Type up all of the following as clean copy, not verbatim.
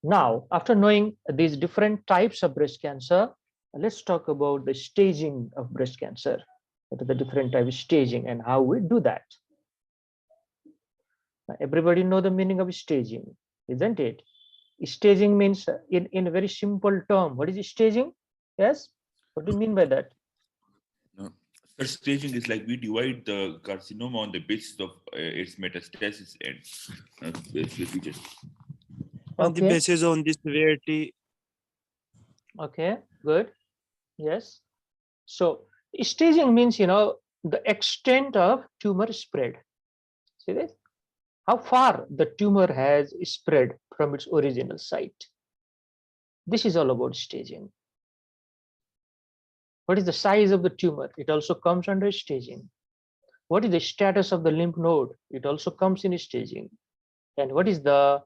Now, after knowing these different types of breast cancer, let's talk about the staging of breast cancer. What are the different types of staging and how we do that? Now, everybody know the meaning of staging, isn't it? Staging means, in a very simple term, what is staging? Yes, what do you mean by that? No. Sir, staging is like we divide the carcinoma on the basis of its metastasis and features. On the Okay, basis on the severity. okay, good. Yes. So staging means, the extent of tumor spread. See this? How far the tumor has spread from its original site. This is all about staging. What is the size of the tumor? It also comes under staging. What is the status of the lymph node? It also comes in staging. And what is the,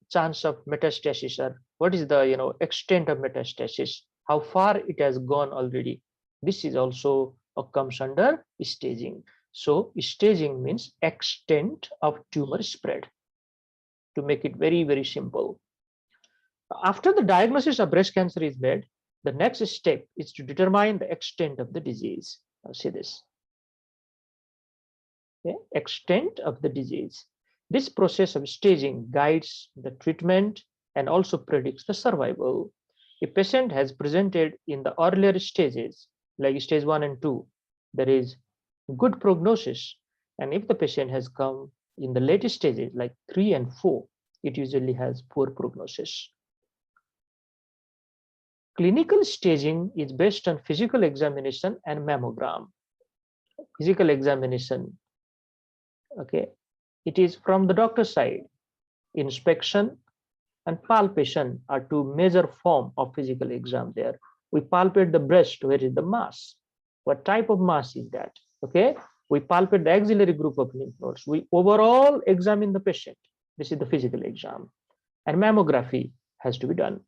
chance of metastasis, or what is the, extent of metastasis? How far it has gone already? This is also comes under staging. So staging means extent of tumor spread, to make it very, very simple. After the diagnosis of breast cancer is made, the next step is to determine the extent of the disease. Now see this. Okay? Extent of the disease. This process of staging guides the treatment and also predicts the survival. A patient has presented in the earlier stages, like stage 1 and 2, there is good prognosis. And if the patient has come in the later stages, like 3 and 4, it usually has poor prognosis. Clinical staging is based on physical examination and mammogram. Physical examination, okay, it is from the doctor's side. Inspection and palpation are two major forms of physical exam there. We palpate the breast, where is the mass? What type of mass is that? Okay, we palpate the axillary group of lymph nodes. We overall examine the patient. This is the physical exam. And mammography has to be done.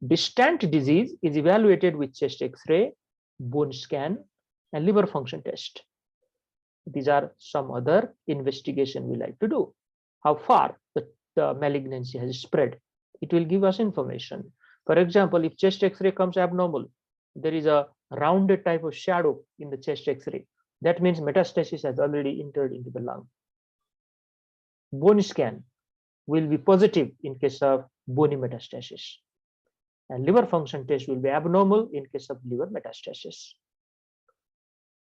Distant disease is evaluated with chest X-ray, bone scan, and liver function test. These are some other investigation we like to do. How far the malignancy has spread, it will give us information. For example, if chest X-ray comes abnormal, there is a rounded type of shadow in the chest X-ray. That means metastasis has already entered into the lung. Bone scan will be positive in case of bony metastasis. And liver function test will be abnormal in case of liver metastasis.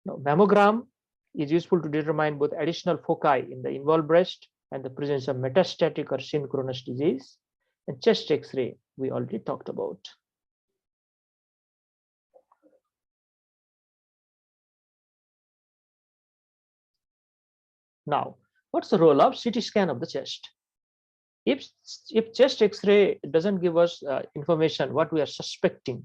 Now, mammogram is useful to determine both additional foci in the involved breast and the presence of metastatic or synchronous disease. And chest X-ray we already talked about. Now, what's the role of CT scan of the chest? If chest X-ray doesn't give us information what we are suspecting,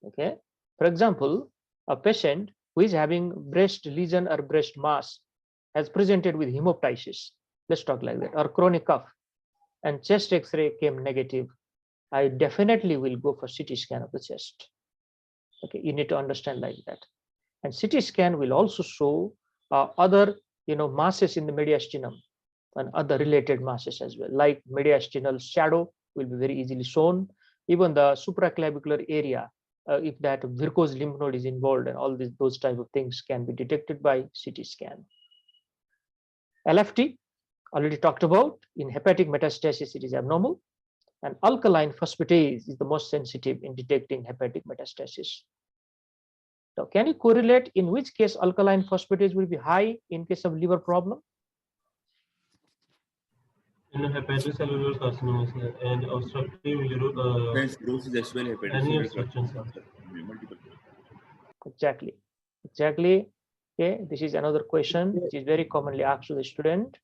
okay, for example, a patient who is having breast lesion or breast mass has presented with hemoptysis, let's talk like that, or chronic cough, and chest X-ray came negative, I definitely will go for CT scan of the chest. Okay, you need to understand like that. And CT scan will also show other masses in the mediastinum and other related masses as well, like mediastinal shadow will be very easily shown. Even the supraclavicular area, if that varicose lymph node is involved, and all those type of things can be detected by CT scan. LFT already talked about. In hepatic metastasis, it is abnormal, and alkaline phosphatase is the most sensitive in detecting hepatic metastasis. Now, can you correlate in which case alkaline phosphatase will be high in case of liver problem? In hepatocellular carcinoma and obstructive Cirrhosis as well, any hepatocellular obstructions. carcinoma, multiple. Exactly. Okay, this is another question which is very commonly asked to the student.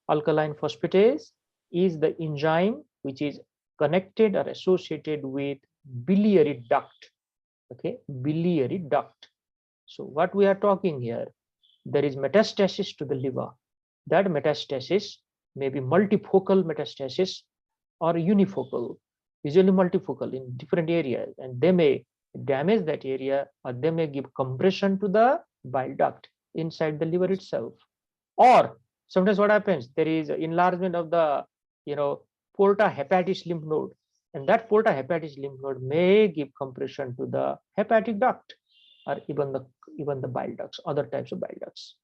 Alkaline phosphatase is the enzyme which is connected or associated with biliary duct. Okay, biliary duct. So what we are talking here, there is metastasis to the liver. That metastasis may be multifocal metastasis or unifocal, usually multifocal in different areas, and they may damage that area, or they may give compression to the bile duct inside the liver itself. Or sometimes what happens, there is enlargement of the porta hepatis lymph node, and that porta hepatis lymph node may give compression to the hepatic duct or even the bile ducts, other types of bile ducts.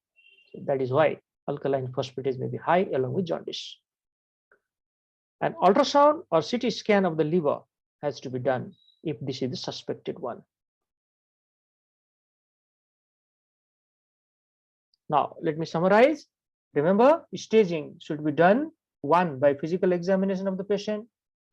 So that is why alkaline phosphatase may be high along with jaundice. An ultrasound or CT scan of the liver has to be done if this is the suspected one. Now, let me summarize. Remember, staging should be done, one, by physical examination of the patient.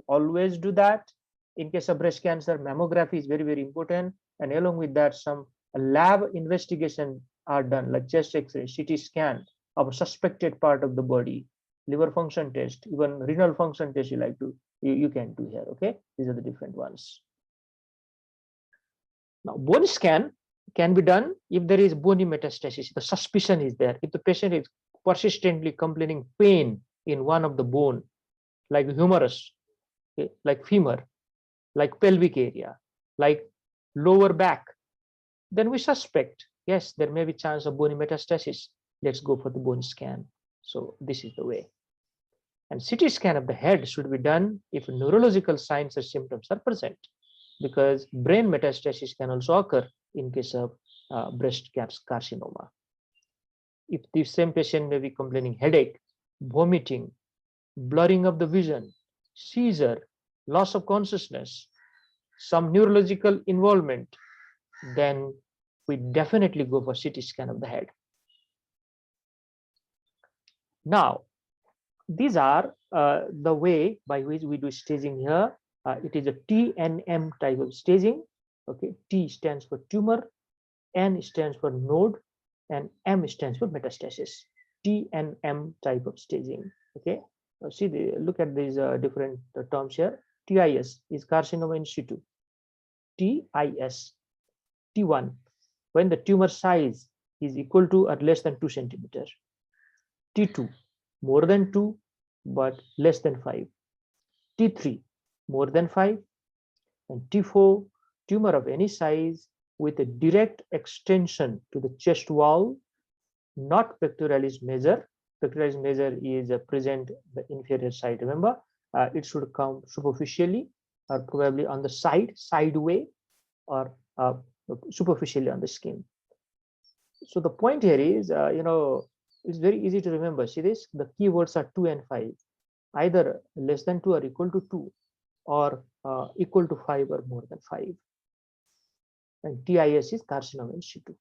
Always do that. In case of breast cancer, mammography is very, very important. And along with that, some lab investigation are done, like chest X-ray, CT scan of a suspected part of the body, liver function test, even renal function test you can do here. Okay, these are the different ones. Now, bone scan can be done if there is bony metastasis. The suspicion is there. If the patient is persistently complaining pain in one of the bone, like humerus, okay, like femur, like pelvic area, like lower back, then we suspect, yes, there may be chance of bony metastasis. Let's go for the bone scan. So this is the way. And CT scan of the head should be done if neurological signs or symptoms are present, because brain metastasis can also occur in case of breast carcinoma. If the same patient may be complaining headache, vomiting, blurring of the vision, seizure, loss of consciousness, some neurological involvement, then we definitely go for CT scan of the head. Now, these are the way by which we do staging here. It is a TNM type of staging. Okay, T stands for tumor, N stands for node, and M stands for metastasis. TNM type of staging. Okay, now see, look at these different terms here. TIS is carcinoma in situ. TIS, T1, when the tumor size is equal to or less than 2 centimeters. T2, more than 2 but less than 5. T3, more than 5. And T4, tumor of any size with a direct extension to the chest wall, not pectoralis major. Pectoralis major is present the inferior side. Remember, it should come superficially or probably on the side, sideway, or superficially on the skin. So the point here is, it's very easy to remember. See this, the keywords are 2 and 5, either less than 2 or equal to 2, or equal to 5 or more than 5. And TIS is carcinoma in situ.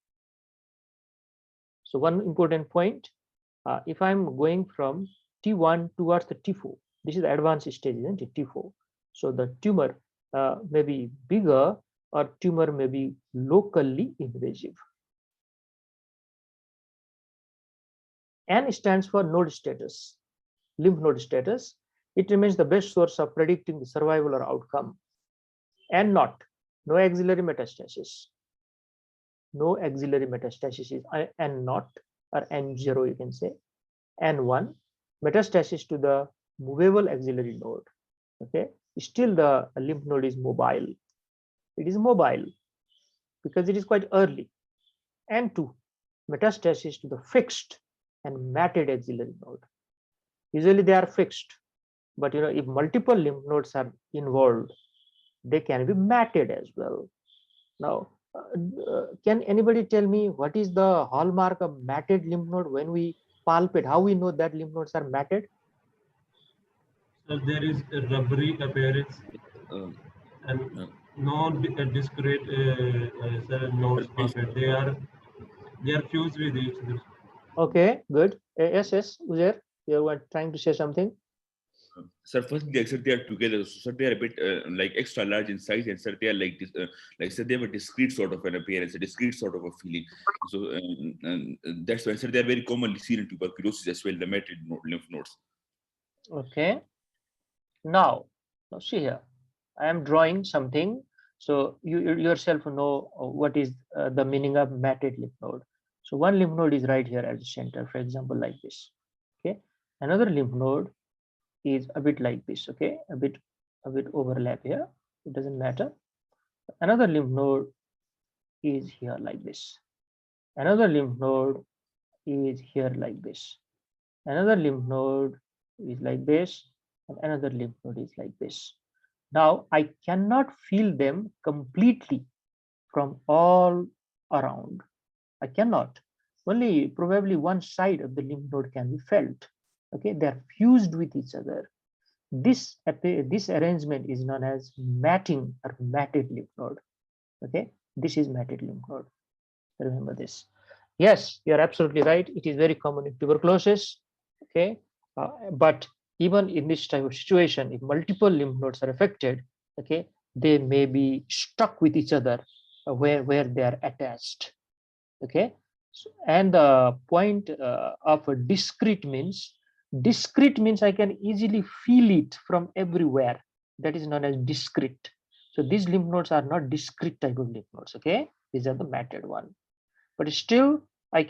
So one important point, if I'm going from T1 towards the T4, this is the advanced stage, isn't it? T4. So the tumor may be bigger, or tumor may be locally invasive. N stands for node status, lymph node status. It remains the best source of predicting the survival or outcome. N naught, no axillary metastasis. No axillary metastasis is N naught, or N0 you can say. N1, metastasis to the movable axillary node. Okay, still the lymph node is mobile. It is mobile because it is quite early. N2, metastasis to the fixed and matted axillary node. Usually they are fixed, but if multiple lymph nodes are involved, they can be matted as well. Now, can anybody tell me what is the hallmark of matted lymph node? When we palpate, how we know that lymph nodes are matted? So there is a rubbery appearance and no discrete nodes palpate. They are fused with each other. Okay, good. Yes, Uzair, you were trying to say something. Sir, first they are together, so they are a bit like extra large in size, and sir, they are like this, sir, they have a discrete sort of an appearance, a discrete sort of a feeling. So that's why, sir, they are very commonly seen in tuberculosis as well, the matted lymph nodes. Okay. Now see here, I am drawing something, so you yourself know what is the meaning of matted lymph node. So one lymph node is right here at the center, for example, like this. Okay, another lymph node is a bit like this. Okay, a bit overlap here. It doesn't matter. Another lymph node is here like this. Another lymph node is here like this. Another lymph node is like this. and another lymph node is like this. Now I cannot feel them completely from all around. I cannot. Only probably one side of the lymph node can be felt. Okay, they are fused with each other. This arrangement is known as matting or matted lymph node. Okay, this is matted lymph node. Remember this. Yes, you are absolutely right. It is very common in tuberculosis. Okay, but even in this type of situation, if multiple lymph nodes are affected, okay, they may be stuck with each other where they are attached. Okay, so, and the point of a discrete means I can easily feel it from everywhere. That is known as discrete. So these lymph nodes are not discrete type of lymph nodes. Okay, these are the matted one. But still, I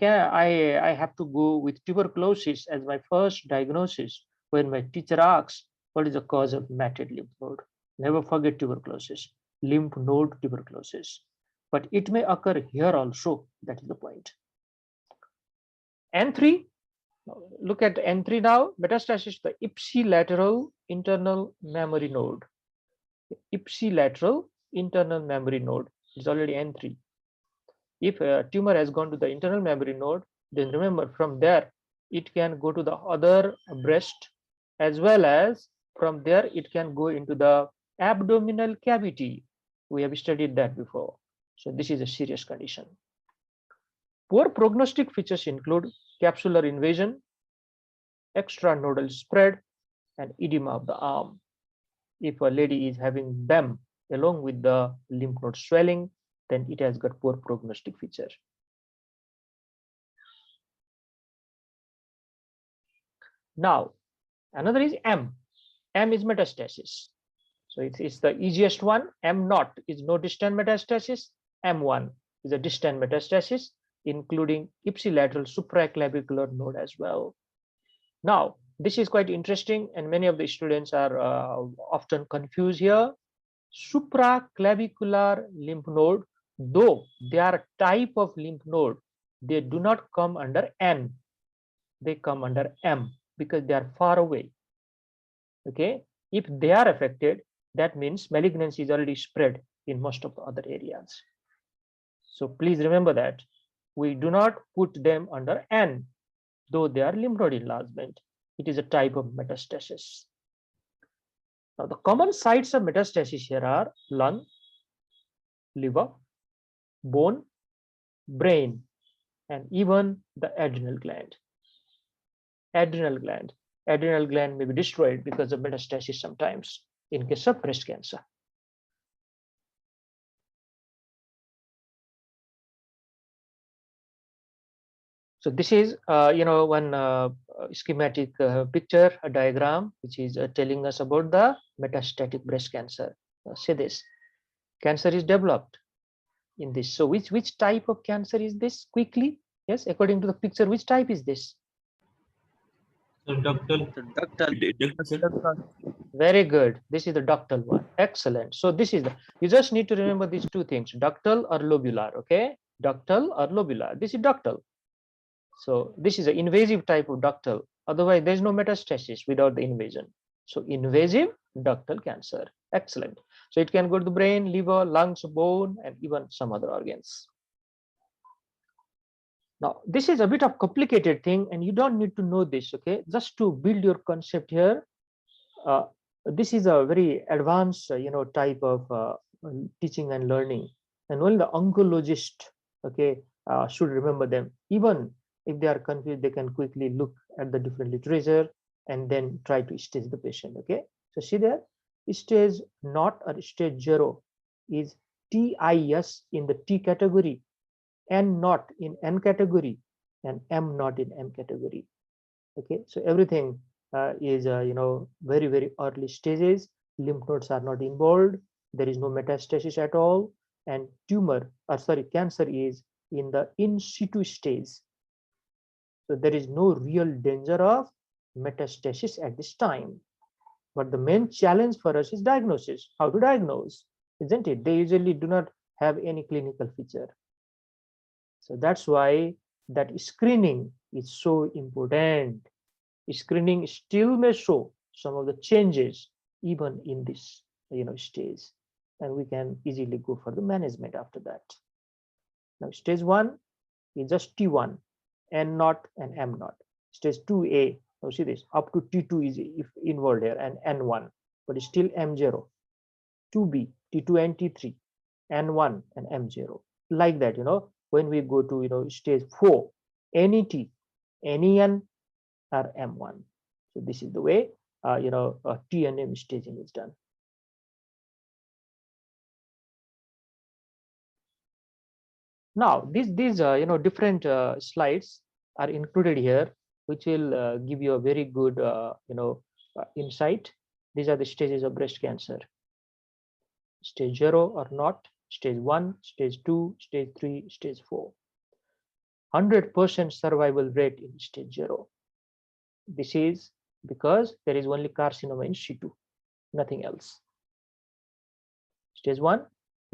have to go with tuberculosis as my first diagnosis when my teacher asks what is the cause of matted lymph node. Never forget tuberculosis, lymph node tuberculosis. But it may occur here also. That is the point. N3, look at N3 now. Metastasis, the ipsilateral internal mammary node. Ipsilateral internal mammary node is already N3. If a tumor has gone to the internal mammary node, then remember from there it can go to the other breast, as well as from there it can go into the abdominal cavity. We have studied that before. So this is a serious condition. Poor prognostic features include capsular invasion, extranodal spread, and edema of the arm. If a lady is having BEM along with the lymph node swelling, then it has got poor prognostic feature. Now, another is M. M is metastasis. So it's the easiest one. M0 is no distant metastasis. M1 is a distant metastasis, including ipsilateral supraclavicular node as well. Now, this is quite interesting, and many of the students are often confused here. Supraclavicular lymph node, though they are a type of lymph node, they do not come under N. They come under M because they are far away. Okay, if they are affected, that means malignancy is already spread in most of the other areas. So please remember that we do not put them under N, though they are lymph node enlargement. It is a type of metastasis. Now, the common sites of metastasis here are lung, liver, bone, brain, and even the adrenal gland. Adrenal gland may be destroyed because of metastasis sometimes in case of breast cancer. So this is, one schematic picture, a diagram, which is telling us about the metastatic breast cancer. Say this, cancer is developed in this. So which type of cancer is this? Quickly, yes, according to the picture, which type is this? So ductal. Very good. This is the ductal one. Excellent. So this is you just need to remember these two things, ductal or lobular. Okay, ductal or lobular. This is ductal. So this is an invasive type of ductal. Otherwise, there is no metastasis without the invasion. So invasive ductal cancer. Excellent. So it can go to the brain, liver, lungs, bone, and even some other organs. Now, this is a bit of complicated thing, and you don't need to know this. Okay, just to build your concept here. This is a very advanced, type of teaching and learning, and only the oncologist, okay, should remember them. Even if they are confused, they can quickly look at the different literature and then try to stage the patient. Okay, so see there, stage 0 or stage 0 is TIS in the T category, N0 in N category, and M0 in M category. Okay, so everything is very, very early stages. Lymph nodes are not involved. There is no metastasis at all, and cancer is in the in situ stage. So there is no real danger of metastasis at this time. But the main challenge for us is diagnosis. How to diagnose, isn't it? They usually do not have any clinical feature. So that's why that screening is so important. Screening still may show some of the changes even in this stage, and we can easily go for the management after that. Now stage 1 is just T1, N0 and M0. Stage 2A, now see this, up to T2 is if involved here, and N1, but it's still M0. 2B, T2 and T3, N1 and M0. Like that, when we go to stage 4, any T, any N or M1. So this is the way T and M staging is done. Now these different slides are included here, which will give you a very good insight. These are the stages of breast cancer: stage 0 or not, stage 1, stage 2, stage 3, stage 4. 100% survival rate in stage 0. This is because there is only carcinoma in situ, nothing else. Stage 1,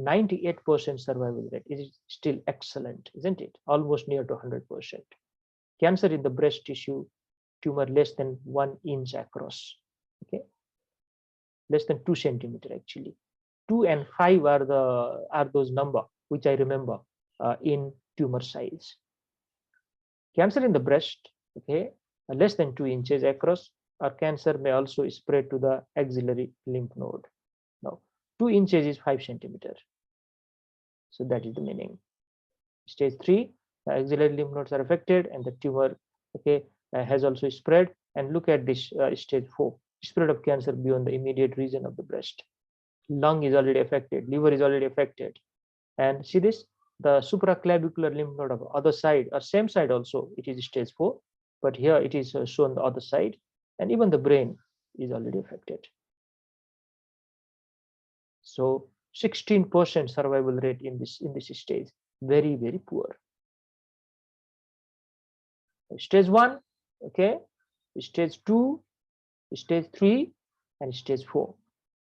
98% survival rate is still excellent, isn't it? Almost near to 100%. Cancer in the breast tissue, tumor less than 1 inch across, okay, less than 2 centimeter actually. 2 and 5 are those number which I remember in tumor size. Cancer in the breast, okay, less than 2 inches across, or cancer may also spread to the axillary lymph node. Now 2 inches is 5 centimeter. So that is the meaning. Stage 3, the axillary lymph nodes are affected and the tumor, okay, has also spread. And look at this stage 4, spread of cancer beyond the immediate region of the breast. Lung is already affected, liver is already affected. And see this, the supraclavicular lymph node of other side or same side also, it is stage 4, but here it is shown the other side, and even the brain is already affected. So 16% survival rate in this stage, very, very poor. Stage 1, okay, stage 2, stage 3, and stage 4.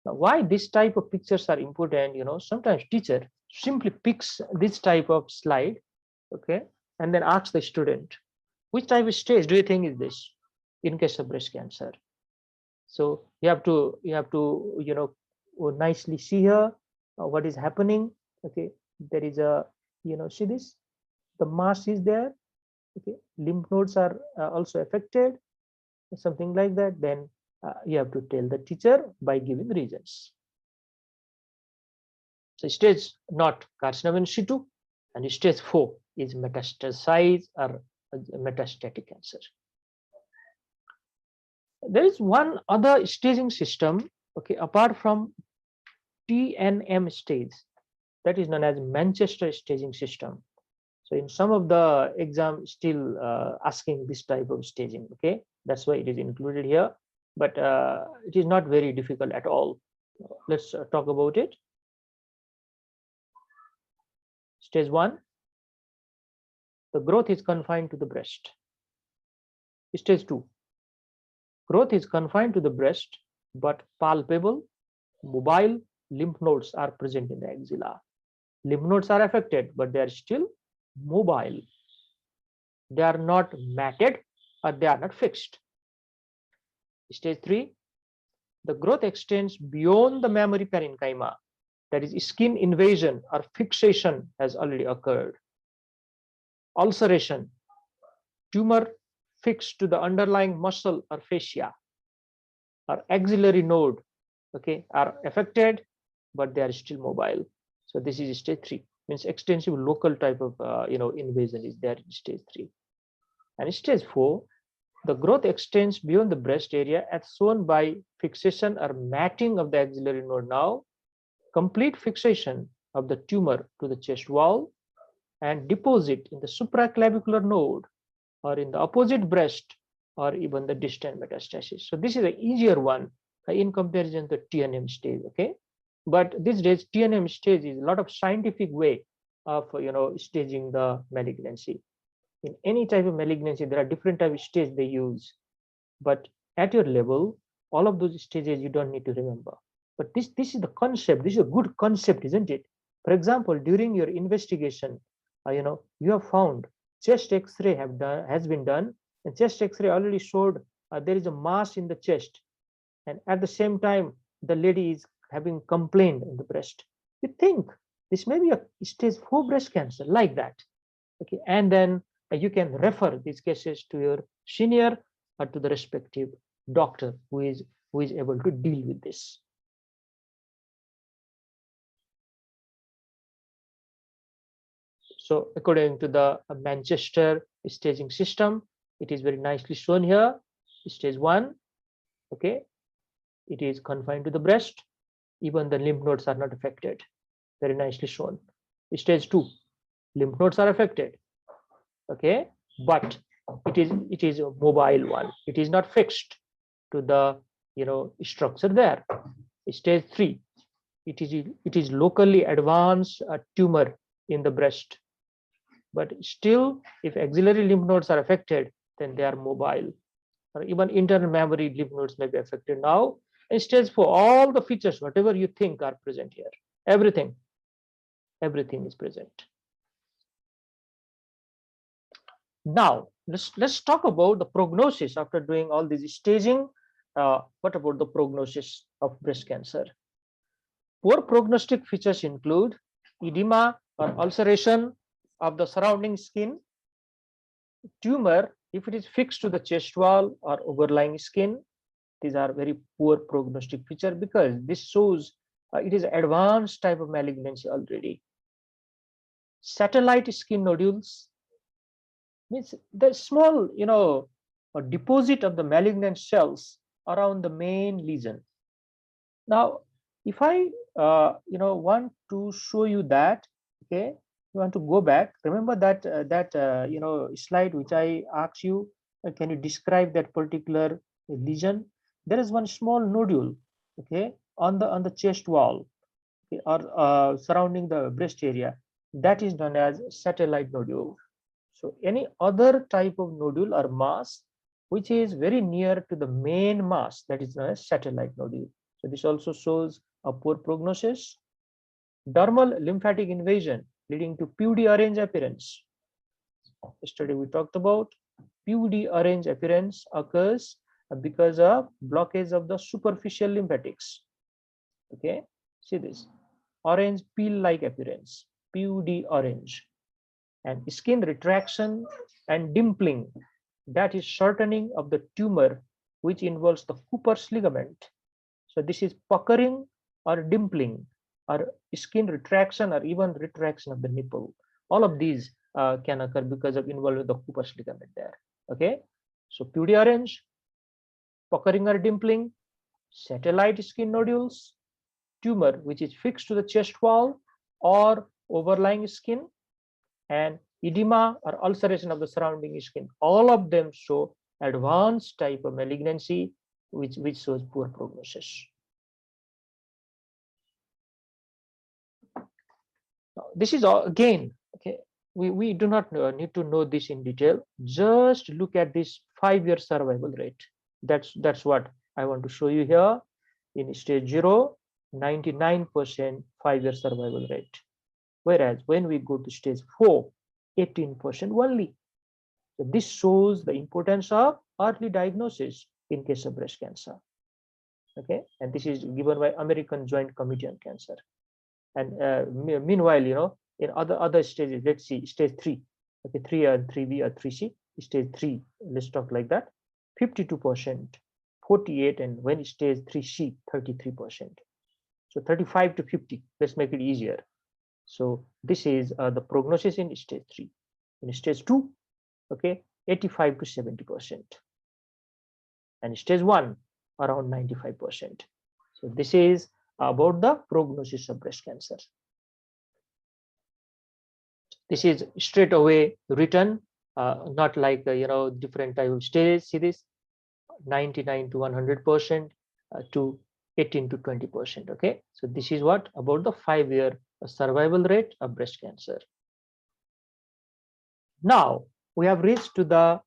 Now, why this type of pictures are important? Sometimes teacher simply picks this type of slide, okay, and then asks the student, which type of stage do you think is this in case of breast cancer? So you have to nicely see here what is happening. Okay, there is a see this, the mass is there. Okay, lymph nodes are also affected, something like that. Then you have to tell the teacher by giving reasons. So stage not carcinoma in situ, and stage 4 is metastasized or metastatic cancer. There is one other staging system, okay, apart from T and M stage, that is known as Manchester staging system. So in some of the exam still asking this type of staging, okay, that's why it is included here, but it is not very difficult at all. Let's talk about it. Stage 1, the growth is confined to the breast. Stage 2, growth is confined to the breast, but palpable, mobile lymph nodes are present in the axilla. Lymph nodes are affected, but they are still mobile. They are not matted or they are not fixed. Stage 3, the growth extends beyond the mammary parenchyma. That is, skin invasion or fixation has already occurred. Ulceration, tumor fixed to the underlying muscle or fascia, or axillary node, okay, are affected, but they are still mobile. So this is stage 3, means extensive local type of invasion is there in stage 3. And stage 4, the growth extends beyond the breast area as shown by fixation or matting of the axillary node. Now complete fixation of the tumor to the chest wall and deposit in the supraclavicular node or in the opposite breast or even the distant metastasis. So this is an easier one in comparison to TNM stage, okay? But these days TNM stage is a lot of scientific way of staging the malignancy. In any type of malignancy, there are different type of stage they use, but at your level, all of those stages you don't need to remember. But this is the concept. This is a good concept, isn't it? For example, during your investigation, you have found chest X-ray has been done, and chest X-ray already showed there is a mass in the chest. and at the same time the lady is having complaint in the breast, you think this may be a stage 4 breast cancer, like that. Okay, and then you can refer these cases to your senior or to the respective doctor who is able to deal with this. So according to the Manchester staging system, it is very nicely shown here. Stage 1, okay, it is confined to the breast, even the lymph nodes are not affected, very nicely shown. Stage 2, lymph nodes are affected, okay, but it is a mobile one, it is not fixed to the structure there. Stage 3, it is locally advanced tumor in the breast, but still if axillary lymph nodes are affected, then they are mobile, or even internal mammary lymph nodes may be affected. Now in stage 4, all the features whatever you think are present here, everything is present. Now let's talk about the prognosis after doing all this staging. What about the prognosis of breast cancer? Poor prognostic features include edema or ulceration of the surrounding skin, tumor if it is fixed to the chest wall or overlying skin. These are very poor prognostic feature because this shows it is advanced type of malignancy already. Satellite skin nodules means the small a deposit of the malignant cells around the main lesion. Now if I want to show you that, okay, you want to go back, remember that slide which I asked you, can you describe that particular lesion? There is one small nodule, okay, on the chest wall, okay, or surrounding the breast area, that is known as satellite nodule. So any other type of nodule or mass which is very near to the main mass, that is known as satellite nodule. So this also shows a poor prognosis. Dermal lymphatic invasion leading to pewdy orange appearance. Yesterday we talked about pewdy orange appearance occurs because of blockage of the superficial lymphatics. Okay, see this orange peel-like appearance, pewdy orange, and skin retraction and dimpling, that is shortening of the tumor which involves the Cooper's ligament. So this is puckering or dimpling or skin retraction or even retraction of the nipple. All of these can occur because of involvement of the Cooper's ligament there. Okay, so pewdy orange, puckering or dimpling, satellite skin nodules, tumor which is fixed to the chest wall or overlying skin, and edema or ulceration of the surrounding skin. All of them show advanced type of malignancy which shows poor prognosis. Now, this is again, okay, we do not need to know this in detail. Just look at this 5-year survival rate. That's what I want to show you here. In stage 0, 99% 5-year survival rate, whereas when we go to stage 4, 18% only. So this shows the importance of early diagnosis in case of breast cancer. Okay, and this is given by American Joint Committee on Cancer. And meanwhile, in other stages, let's see stage 3, okay, 3 and 3B or 3C. Stage 3, let's talk like that, 52%, 48, and when stage 3C, 33%. So 35 to 50. Let's make it easier. So this is the prognosis in stage 3. In stage 2, okay, 85 to 70%, and stage 1 around 95%. So this is about the prognosis of breast cancer. This is straight away written, not like different type of stages. See this, 99 to 100% to 18 to 20%. Okay, so this is what about the 5-year survival rate of breast cancer. Now we have reached to the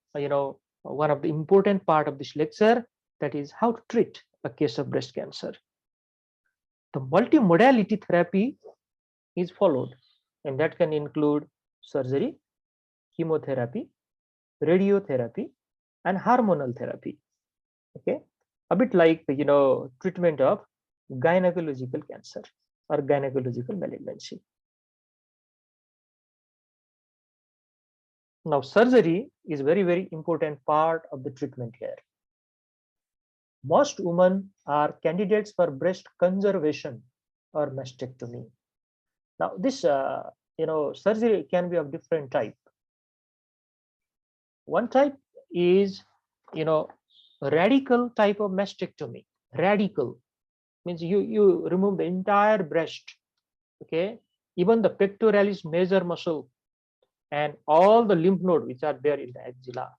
one of the important part of this lecture, that is how to treat a case of breast cancer. The multimodality therapy is followed, and that can include surgery, chemotherapy, radiotherapy, and hormonal therapy. Okay, a bit like, treatment of gynecological cancer or gynecological malignancy. Now, surgery is very, very important part of the treatment here. Most women are candidates for breast conservation or mastectomy. Now, this surgery can be of different type. One type is radical type of mastectomy. Radical means you remove the entire breast, okay, even the pectoralis major muscle and all the lymph node which are there in the axilla,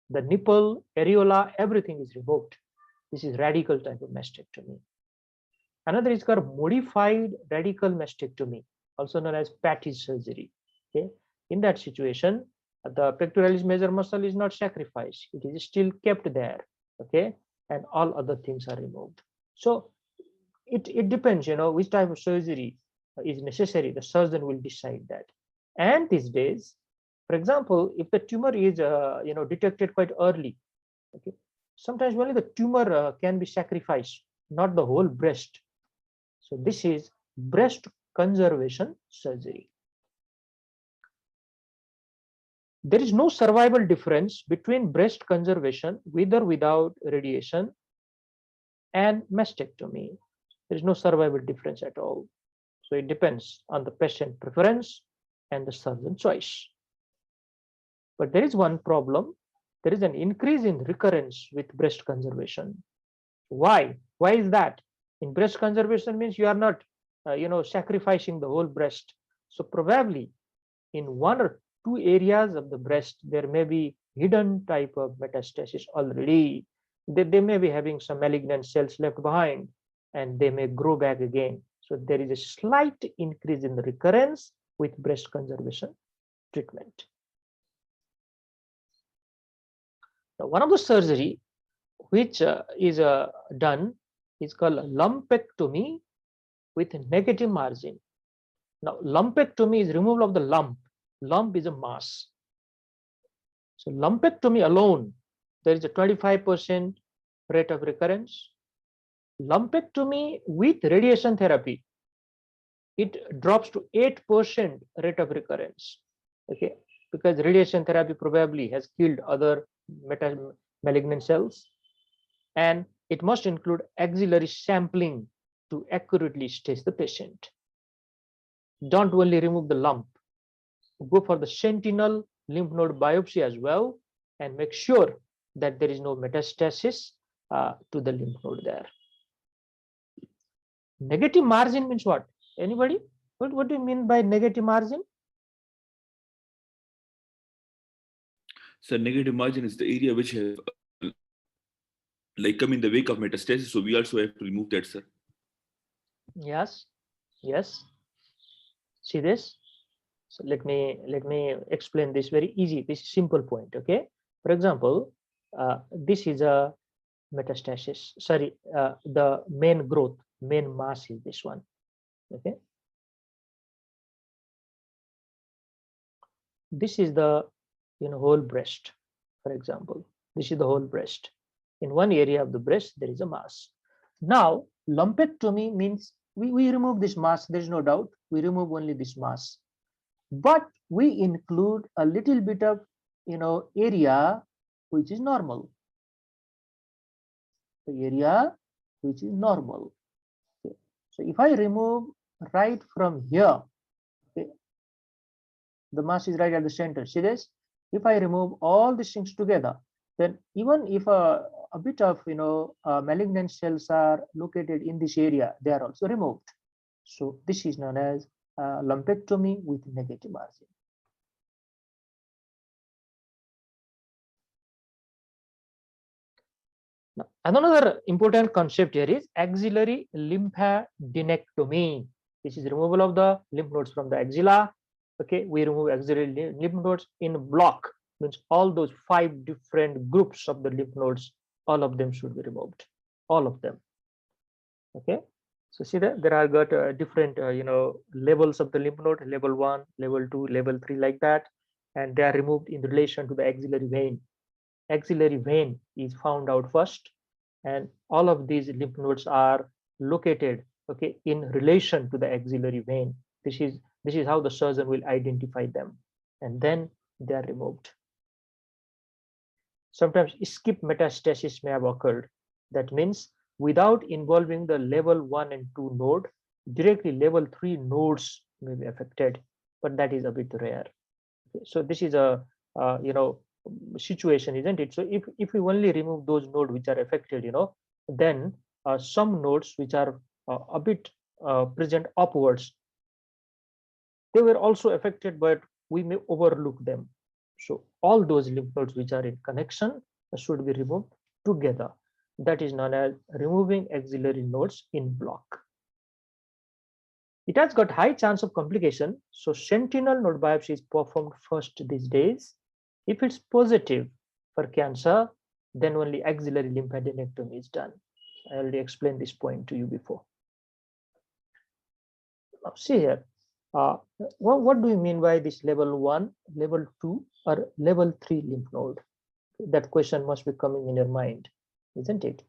the nipple, areola, everything is removed. This is radical type of mastectomy. Another is called modified radical mastectomy, also known as Paget surgery. Okay, in that situation, the pectoralis major muscle is not sacrificed; it is still kept there. Okay, and all other things are removed. So it depends, which type of surgery is necessary. The surgeon will decide that. And these days, for example, if the tumor is detected quite early, okay, sometimes only the tumor can be sacrificed, not the whole breast. So this is breast conservation surgery. There is no survival difference between breast conservation with or without radiation and mastectomy. There is no survival difference at all. So it depends on the patient preference and the surgeon choice. But there is one problem. There is an increase in recurrence with breast conservation. Why? Why is that? In breast conservation means you are not, sacrificing the whole breast. So probably in one or two areas of the breast, there may be hidden type of metastasis already. They may be having some malignant cells left behind and they may grow back again. So there is a slight increase in the recurrence with breast conservation treatment. Now, one of the surgery which is done is called lumpectomy with negative margin. Now, lumpectomy is removal of the lump. Lump is a mass. So lumpectomy alone, there is a 25% rate of recurrence. Lumpectomy with radiation therapy, it drops to 8% rate of recurrence. Okay, because radiation therapy probably has killed other malignant cells, and it must include axillary sampling to accurately stage the patient. Don't only remove the lump, go for the sentinel lymph node biopsy as well and make sure that there is no metastasis to the lymph node there. Negative margin means what? Anybody? What do you mean by negative margin? So negative margin is the area which have come in the wake of metastasis. So we also have to remove that, sir. Yes. Yes. See this? So let me explain this very easy. This simple point. Okay. For example, this is a metastasis. Sorry, the main growth, main mass is this one. Okay. This is the whole breast. For example, this is the whole breast. In one area of the breast, there is a mass. Now, lumpectomy means we remove this mass. There is no doubt. We remove only this mass, but we include a little bit of area which is normal. The area which is normal. Okay. So if I remove right from here, okay, the mass is right at the center. See this? If I remove all these things together, then even if a bit of malignant cells are located in this area, they are also removed. So this is known as lumpectomy with negative margin. Now, another important concept here is axillary lymphadenectomy. This is removal of the lymph nodes from the axilla. Okay, we remove axillary lymph nodes in block, means all those 5 different groups of the lymph nodes, all of them should be removed, all of them. Okay, so see that there are got different levels of the lymph node, level 1, level 2, level 3, like that, and they are removed in relation to the axillary vein. Axillary vein is found out first, and all of these lymph nodes are located, okay, in relation to the axillary vein. This is how the surgeon will identify them, and then they are removed. Sometimes skip metastasis may have occurred. That means without involving the level 1 and 2 node, directly level 3 nodes may be affected, but that is a bit rare. Okay, so this is a situation, isn't it? So if we only remove those nodes which are affected, then some nodes which are a bit present upwards, they were also affected, but we may overlook them. So all those lymph nodes which are in connection should be removed together. That is known as removing axillary nodes in block. It has got high chance of complication, so sentinel node biopsy is performed first these days. If it's positive for cancer, then only axillary lymphadenectomy is done. I already explained this point to you before. Now see here, what do you mean by this level 1, level 2, or level 3 lymph node? That question must be coming in your mind, isn't it?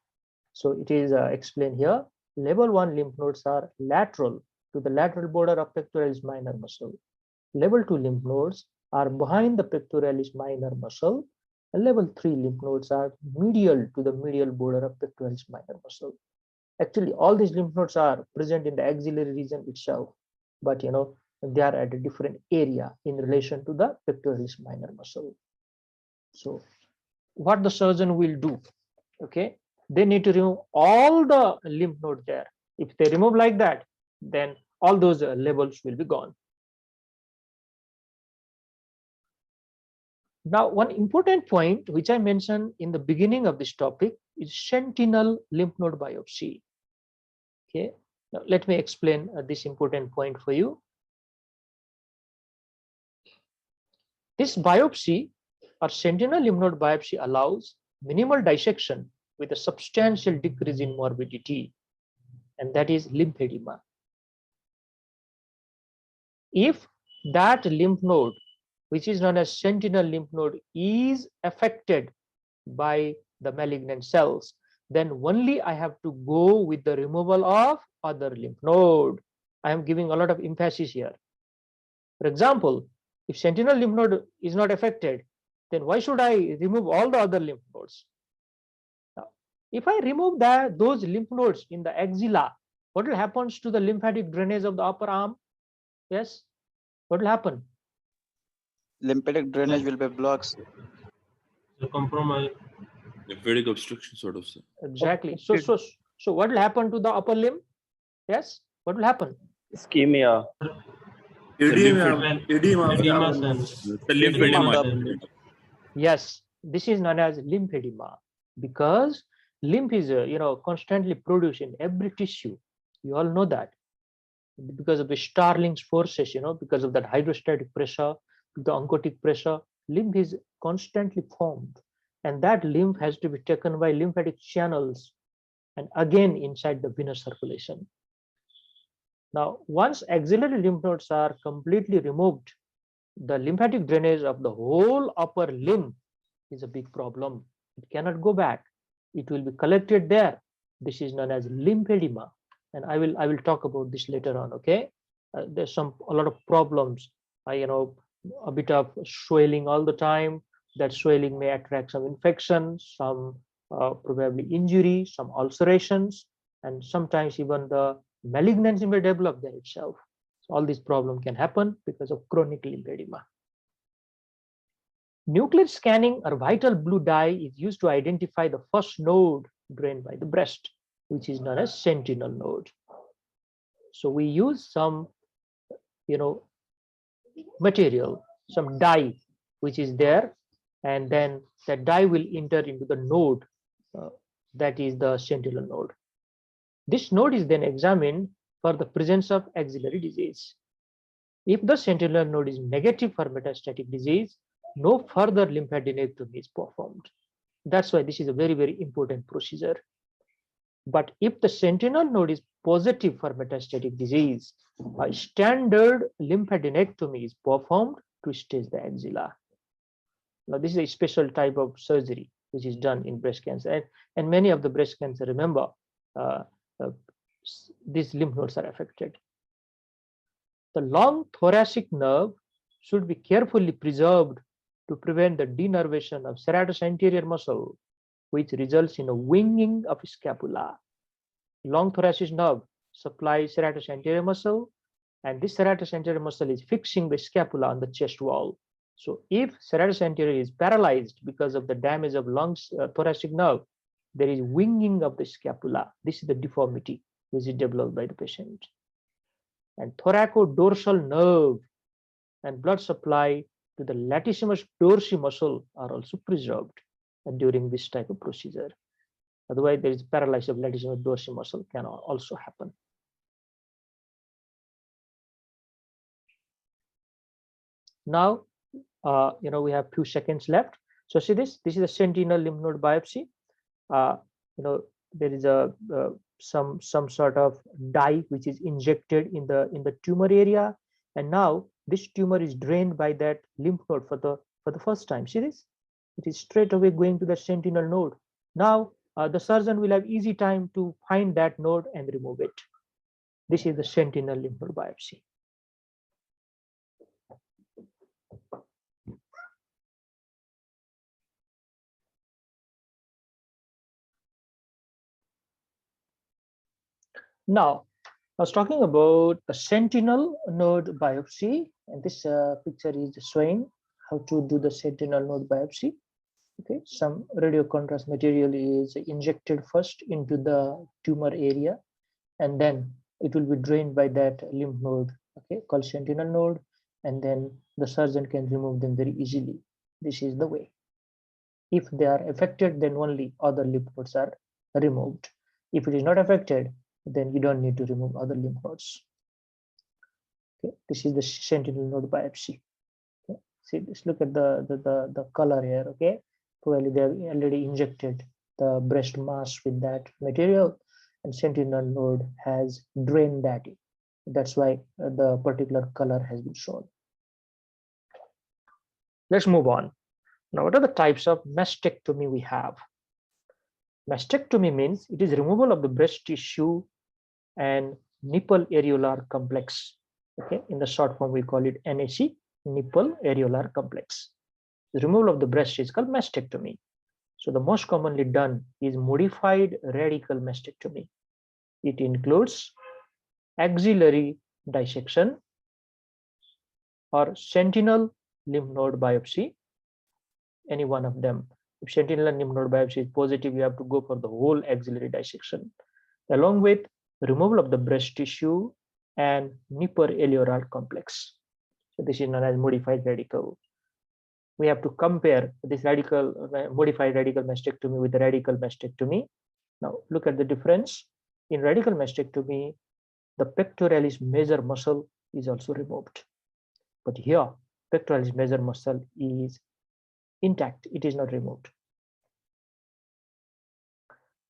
So it is explained here. Level 1 lymph nodes are lateral to the lateral border of pectoralis minor muscle. Level 2 lymph nodes are behind the pectoralis minor muscle. And level 3 lymph nodes are medial to the medial border of pectoralis minor muscle. Actually, all these lymph nodes are present in the axillary region itself, but they are at a different area in relation to the pectoralis minor muscle. So what the surgeon will do, okay, they need to remove all the lymph nodes there. If they remove like that, then all those levels will be gone. Now, one important point which I mentioned in the beginning of this topic is sentinel lymph node biopsy. Okay, now let me explain this important point for you. This biopsy or sentinel lymph node biopsy allows minimal dissection with a substantial decrease in morbidity, and that is lymphedema. If that lymph node, which is known as sentinel lymph node, is affected by the malignant cells, then only I have to go with the removal of other lymph node. I am giving a lot of emphasis here. For example, if sentinel lymph node is not affected, then why should I remove all the other lymph nodes? Now, if I remove those lymph nodes in the axilla, what will happen to the lymphatic drainage of the upper arm? Yes, what will happen? Lymphatic drainage will be blocked. So compromise. Lymphatic obstruction sort of. Exactly. So what will happen to the upper limb? Yes, what will happen? Ischemia. Edema, The lymphedema. Yes, this is known as lymphedema because lymph is constantly produced in every tissue. You all know that because of the Starling's forces, because of that hydrostatic pressure, the oncotic pressure, lymph is constantly formed, and that lymph has to be taken by lymphatic channels and again inside the venous circulation. Now, once axillary lymph nodes are completely removed, the lymphatic drainage of the whole upper limb is a big problem. It cannot go back. It will be collected there. This is known as lymphedema, and I will talk about this later on. Okay, there's a lot of problems. A bit of swelling all the time. That swelling may attract some infection, some probably injury, some ulcerations, and sometimes even the malignancy may develop there itself. So all these problems can happen because of chronic lymphedema. Nuclear scanning or vital blue dye is used to identify the first node drained by the breast, which is known as sentinel node. So we use some, material, some dye, which is there, and then that dye will enter into the node, that is the sentinel node. This node is then examined for the presence of axillary disease. If the sentinel node is negative for metastatic disease, no further lymphadenectomy is performed. That's why this is a very, very important procedure. But if the sentinel node is positive for metastatic disease, a standard lymphadenectomy is performed to stage the axilla. Now, this is a special type of surgery. which is done in breast cancer. And many of the breast cancer, remember, these lymph nodes are affected. The long thoracic nerve should be carefully preserved to prevent the denervation of serratus anterior muscle, which results in a winging of scapula. Long thoracic nerve supplies serratus anterior muscle, and this serratus anterior muscle is fixing the scapula on the chest wall. So if serratus anterior is paralyzed because of the damage of long thoracic nerve, there is winging of the scapula. This is the deformity which is developed by the patient. And thoracodorsal nerve and blood supply to the latissimus dorsi muscle are also preserved during this type of procedure. Otherwise, there is paralysis of latissimus dorsi muscle can also happen. Now, we have few seconds left. So see this. This is a sentinel lymph node biopsy. There is a some sort of dye which is injected in the tumor area, and now this tumor is drained by that lymph node for the first time. See this? It is straight away going to the sentinel node. Now the surgeon will have easy time to find that node and remove it. This is the sentinel lymph node biopsy. Now, I was talking about a sentinel node biopsy, and this picture is showing how to do the sentinel node biopsy. Okay, some radio contrast material is injected first into the tumor area, and then it will be drained by that lymph node, okay, called sentinel node, and then the surgeon can remove them very easily. This is the way. If they are affected, then only other lymph nodes are removed. If it is not affected, then you don't need to remove other lymph nodes. Okay, this is the sentinel node biopsy. Okay, see this. Look at the color here. Okay, probably they have already injected the breast mass with that material, and sentinel node has drained that. That's why the particular color has been shown. Let's move on. Now, what are the types of mastectomy we have? Mastectomy means it is removal of the breast tissue and nipple areolar complex. Okay, in the short form we call it NAC, nipple areolar complex. The removal of the breast is called mastectomy. So the most commonly done is modified radical mastectomy. It includes axillary dissection or sentinel lymph node biopsy, any one of them. If sentinel lymph node biopsy is positive, you have to go for the whole axillary dissection, along with removal of the breast tissue and nipple areolar complex. So this is known as modified radical. We have to compare this modified radical mastectomy with the radical mastectomy. Now look at the difference. In radical mastectomy, the pectoralis major muscle is also removed, but here pectoralis major muscle is intact, it is not removed.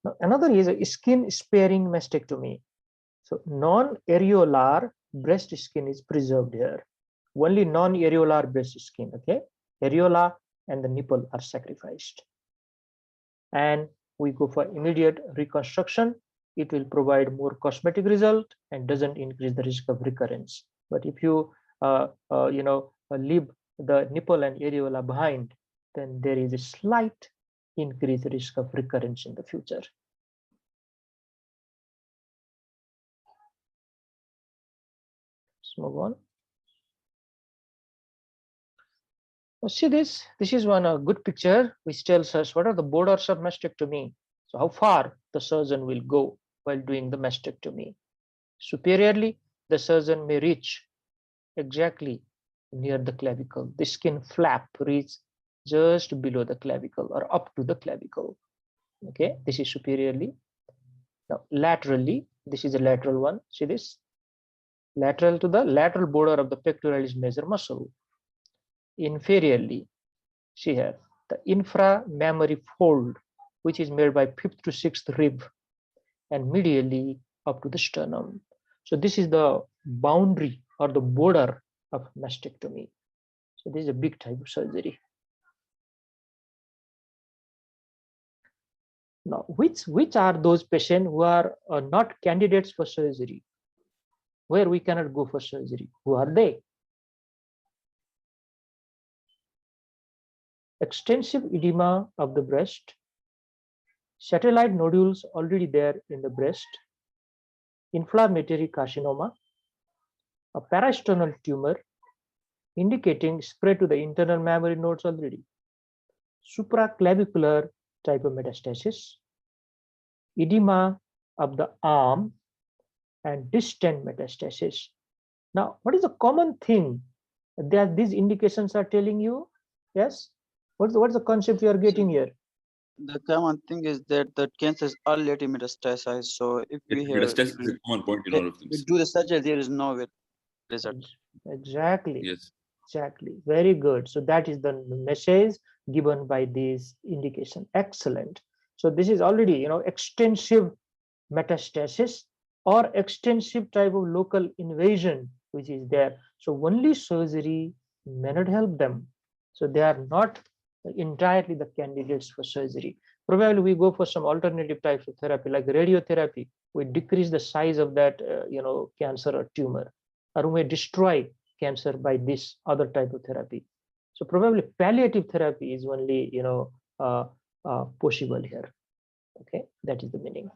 Now, another is a skin sparing mastectomy. So non-areolar breast skin is preserved here. Only non-areolar breast skin, okay? Areola and the nipple are sacrificed. And we go for immediate reconstruction. It will provide more cosmetic result and doesn't increase the risk of recurrence. But if you leave the nipple and areola behind, then there is a slight increased risk of recurrence in the future. Let's move on. Now see this. This is one good picture which tells us what are the borders of mastectomy. So how far the surgeon will go while doing the mastectomy. Superiorly, the surgeon may reach exactly near the clavicle. The skin flap reaches just below the clavicle or up to the clavicle. Okay, this is superiorly. Now laterally, this is a lateral one. See this? Lateral to the lateral border of the pectoralis major muscle. Inferiorly, see here, the inframammary fold, which is made by 5th to 6th rib, and medially up to the sternum. So this is the boundary or the border of mastectomy. So this is a big type of surgery. Now, which are those patients who are not candidates for surgery, where we cannot go for surgery? Who are they? Extensive edema of the breast, satellite nodules already there in the breast, inflammatory carcinoma, a parasternal tumor indicating spread to the internal mammary nodes already, supraclavicular type of metastasis, edema of the arm, and distant metastasis. Now, what is the common thing that these indications are telling you? Yes, what's the concept you are getting here? The common thing is that the cancer is already metastasized. So if we have Metastasis is a common point in all of we this. do the surgery, there is no result. Exactly. Yes. Exactly. Very good. So that is the message given by this indication. Excellent. So this is already, you know, extensive metastasis or extensive type of local invasion which is there. So only surgery may not help them. So they are not entirely the candidates for surgery. Probably we go for some alternative types of therapy like radiotherapy. We decrease the size of that, cancer or tumor, or we destroy cancer by this other type of therapy. So probably palliative therapy is only, possible here. Okay, that is the meaning.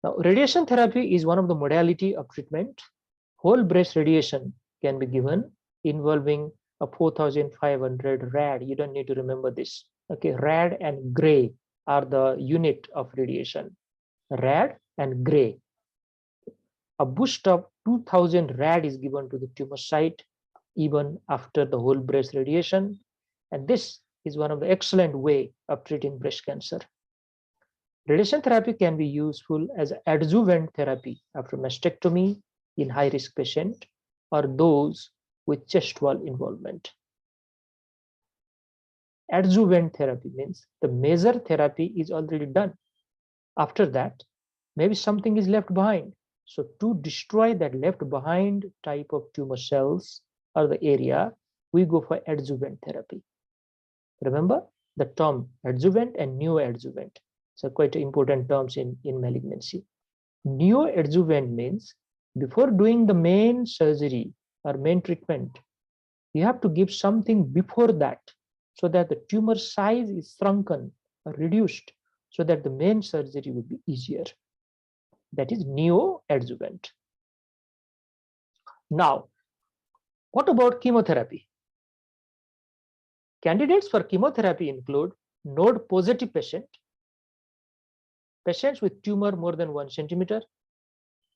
Now, radiation therapy is one of the modality of treatment. Whole breast radiation can be given involving a 4,500 rad. You don't need to remember this. Okay, rad and gray are the unit of radiation. Rad and gray. A boost of 2,000 rad is given to the tumor site even after the whole breast radiation. And this is one of the excellent way of treating breast cancer. Radiation therapy can be useful as adjuvant therapy after mastectomy in high-risk patient or those with chest wall involvement. Adjuvant therapy means the major therapy is already done. After that, maybe something is left behind. So to destroy that left behind type of tumor cells or the area, we go for adjuvant therapy. Remember the term adjuvant and neoadjuvant. So quite important terms in malignancy. Neoadjuvant means before doing the main surgery or main treatment, you have to give something before that so that the tumor size is shrunken or reduced so that the main surgery will be easier. That is neoadjuvant. Now, what about chemotherapy? Candidates for chemotherapy include node positive patient, patients with tumor more than 1 centimeter,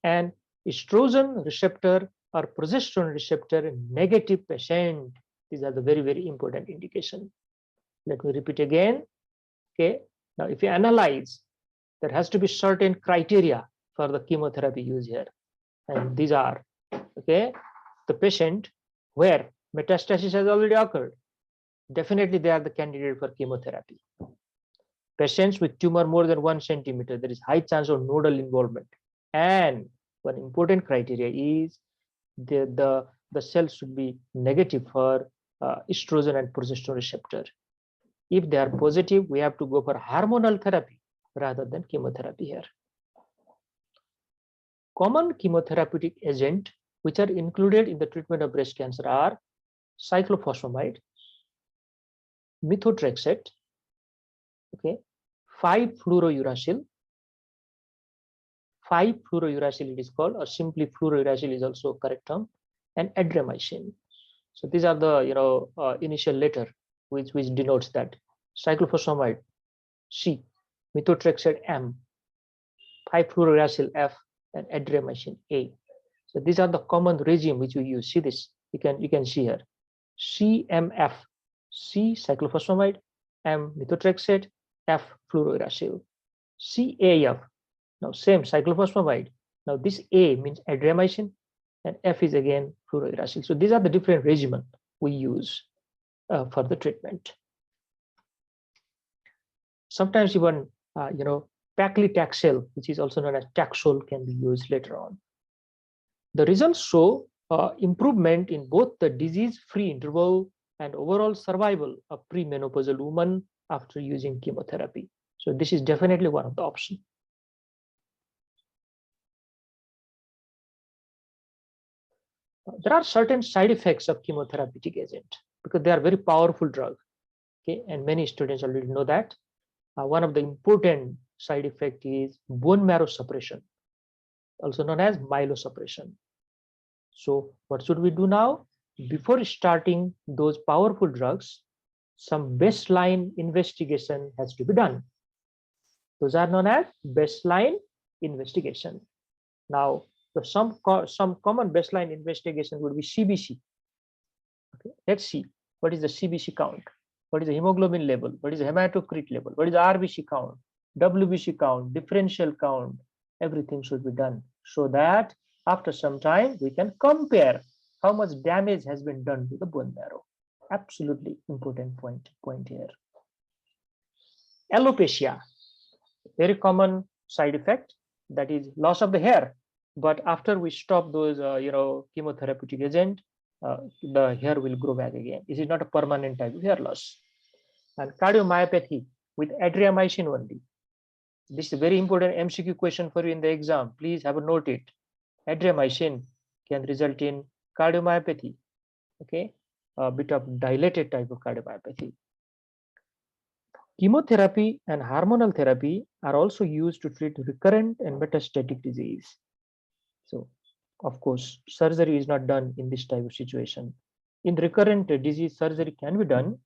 and estrogen receptor or progesterone receptor negative patient. These are the very, very important indication. Let me repeat again. Okay. Now, if you analyze, there has to be certain criteria for the chemotherapy used here. And these are, okay, the patient where metastasis has already occurred. Definitely they are the candidate for chemotherapy. Patients with tumor more than 1 centimeter, there is high chance of nodal involvement. And one important criteria is the cells should be negative for estrogen and progesterone receptor. If they are positive, we have to go for hormonal therapy rather than chemotherapy here. Common chemotherapeutic agent which are included in the treatment of breast cancer are cyclophosphamide, methotrexate, okay, 5-fluorouracil. 5-fluorouracil it is called, or simply fluorouracil is also correct term, and adriamycin. So these are the initial letter which denotes that. Cyclophosphamide C, methotrexate M, 5-fluorouracil F, and adriamycin A. So these are the common regime which we use. See this, you can see here. CMF, C cyclophosphamide, M methotrexate, F fluorouracil. CAF, now same cyclophosphamide. Now this A means adriamycin and F is again fluorouracil. So these are the different regimen we use for the treatment. Sometimes even paclitaxel, which is also known as Taxol, can be used later on. The results show improvement in both the disease-free interval and overall survival of premenopausal women after using chemotherapy. So this is definitely one of the options. There are certain side effects of chemotherapeutic agent because they are very powerful drug. Okay, and many students already know that. One of the important side effect is bone marrow suppression, also known as myelosuppression. So what should we do now? Before starting those powerful drugs, some baseline investigation has to be done. Those are known as baseline investigation. Now, some common baseline investigation would be CBC. Okay, let's see what is the CBC count, what is the hemoglobin level, what is the hematocrit level, what is the RBC count, WBC count, differential count. Everything should be done so that after some time we can compare how much damage has been done to the bone marrow. Absolutely important point here. Alopecia, very common side effect, that is loss of the hair. But after we stop those chemotherapeutic agent, the hair will grow back again. This is not a permanent type of hair loss. And cardiomyopathy with adriamycin only. This is a very important MCQ question for you in the exam. Please have a note it. Adriamycin can result in cardiomyopathy. Okay, a bit of dilated type of cardiomyopathy. Chemotherapy and hormonal therapy are also used to treat recurrent and metastatic disease. So, of course, surgery is not done in this type of situation. In recurrent disease, surgery can be done,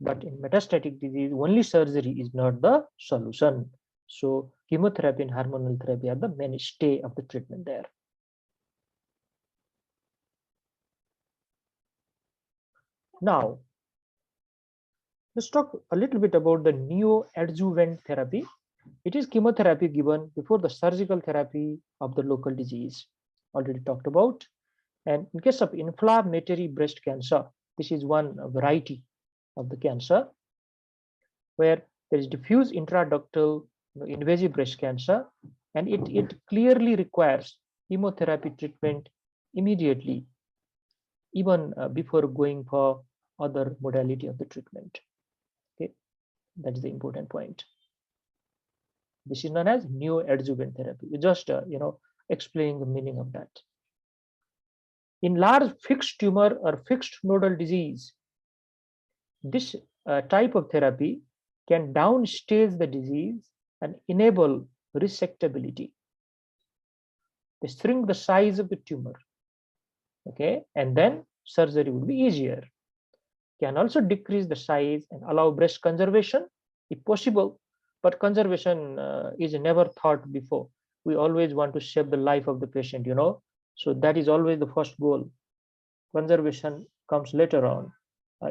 but in metastatic disease, only surgery is not the solution. So, chemotherapy and hormonal therapy are the mainstay of the treatment there. Now, let's talk a little bit about the neoadjuvant therapy. It is chemotherapy given before the surgical therapy of the local disease, already talked about. And in case of inflammatory breast cancer, this is one variety of the cancer where there is diffuse intraductal invasive breast cancer, and it clearly requires chemotherapy treatment immediately, even before going for other modality of the treatment. Okay, that is the important point. This is known as neoadjuvant therapy. We just explaining the meaning of that. In large fixed tumor or fixed nodal disease, this type of therapy can downstage the disease and enable resectability. They shrink the size of the tumor. Okay, and then surgery would be easier. Can also decrease the size and allow breast conservation if possible, but conservation is never thought before. We always want to save the life of the patient, so that is always the first goal. Conservation comes later on.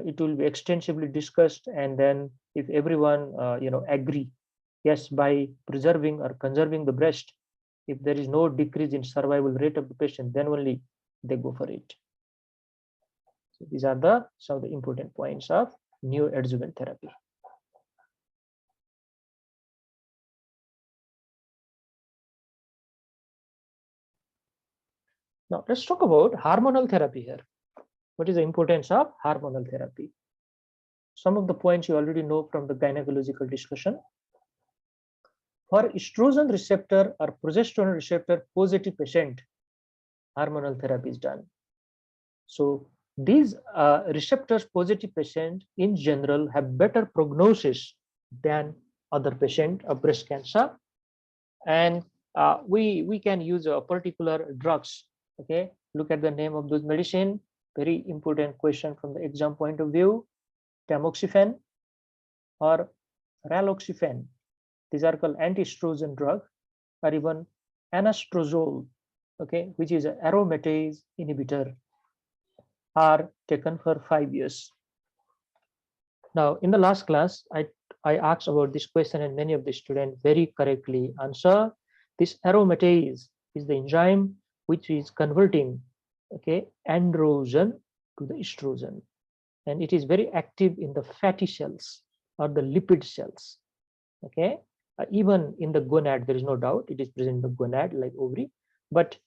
It will be extensively discussed, and then if everyone agree, yes, by preserving or conserving the breast, if there is no decrease in survival rate of the patient, then only they go for it. So these are some of the important points of neoadjuvant therapy. Now let's talk about hormonal therapy here. What is the importance of hormonal therapy? Some of the points you already know from the gynecological discussion. For estrogen receptor or progesterone receptor positive patient, hormonal therapy is done. So these receptors positive patients in general have better prognosis than other patient of breast cancer, and we can use a particular drugs. Okay, look at the name of those medicine. Very important question from the exam point of view. Tamoxifen or raloxifene. These are called anti-estrogen drug, or even anastrozole, okay, which is an aromatase inhibitor, are taken for 5 years. Now, in the last class, I asked about this question, and many of the students very correctly answer. This aromatase is the enzyme which is converting, okay, androgen to the estrogen, and it is very active in the fatty cells or the lipid cells. Okay, even in the gonad, there is no doubt it is present in the gonad like ovary, but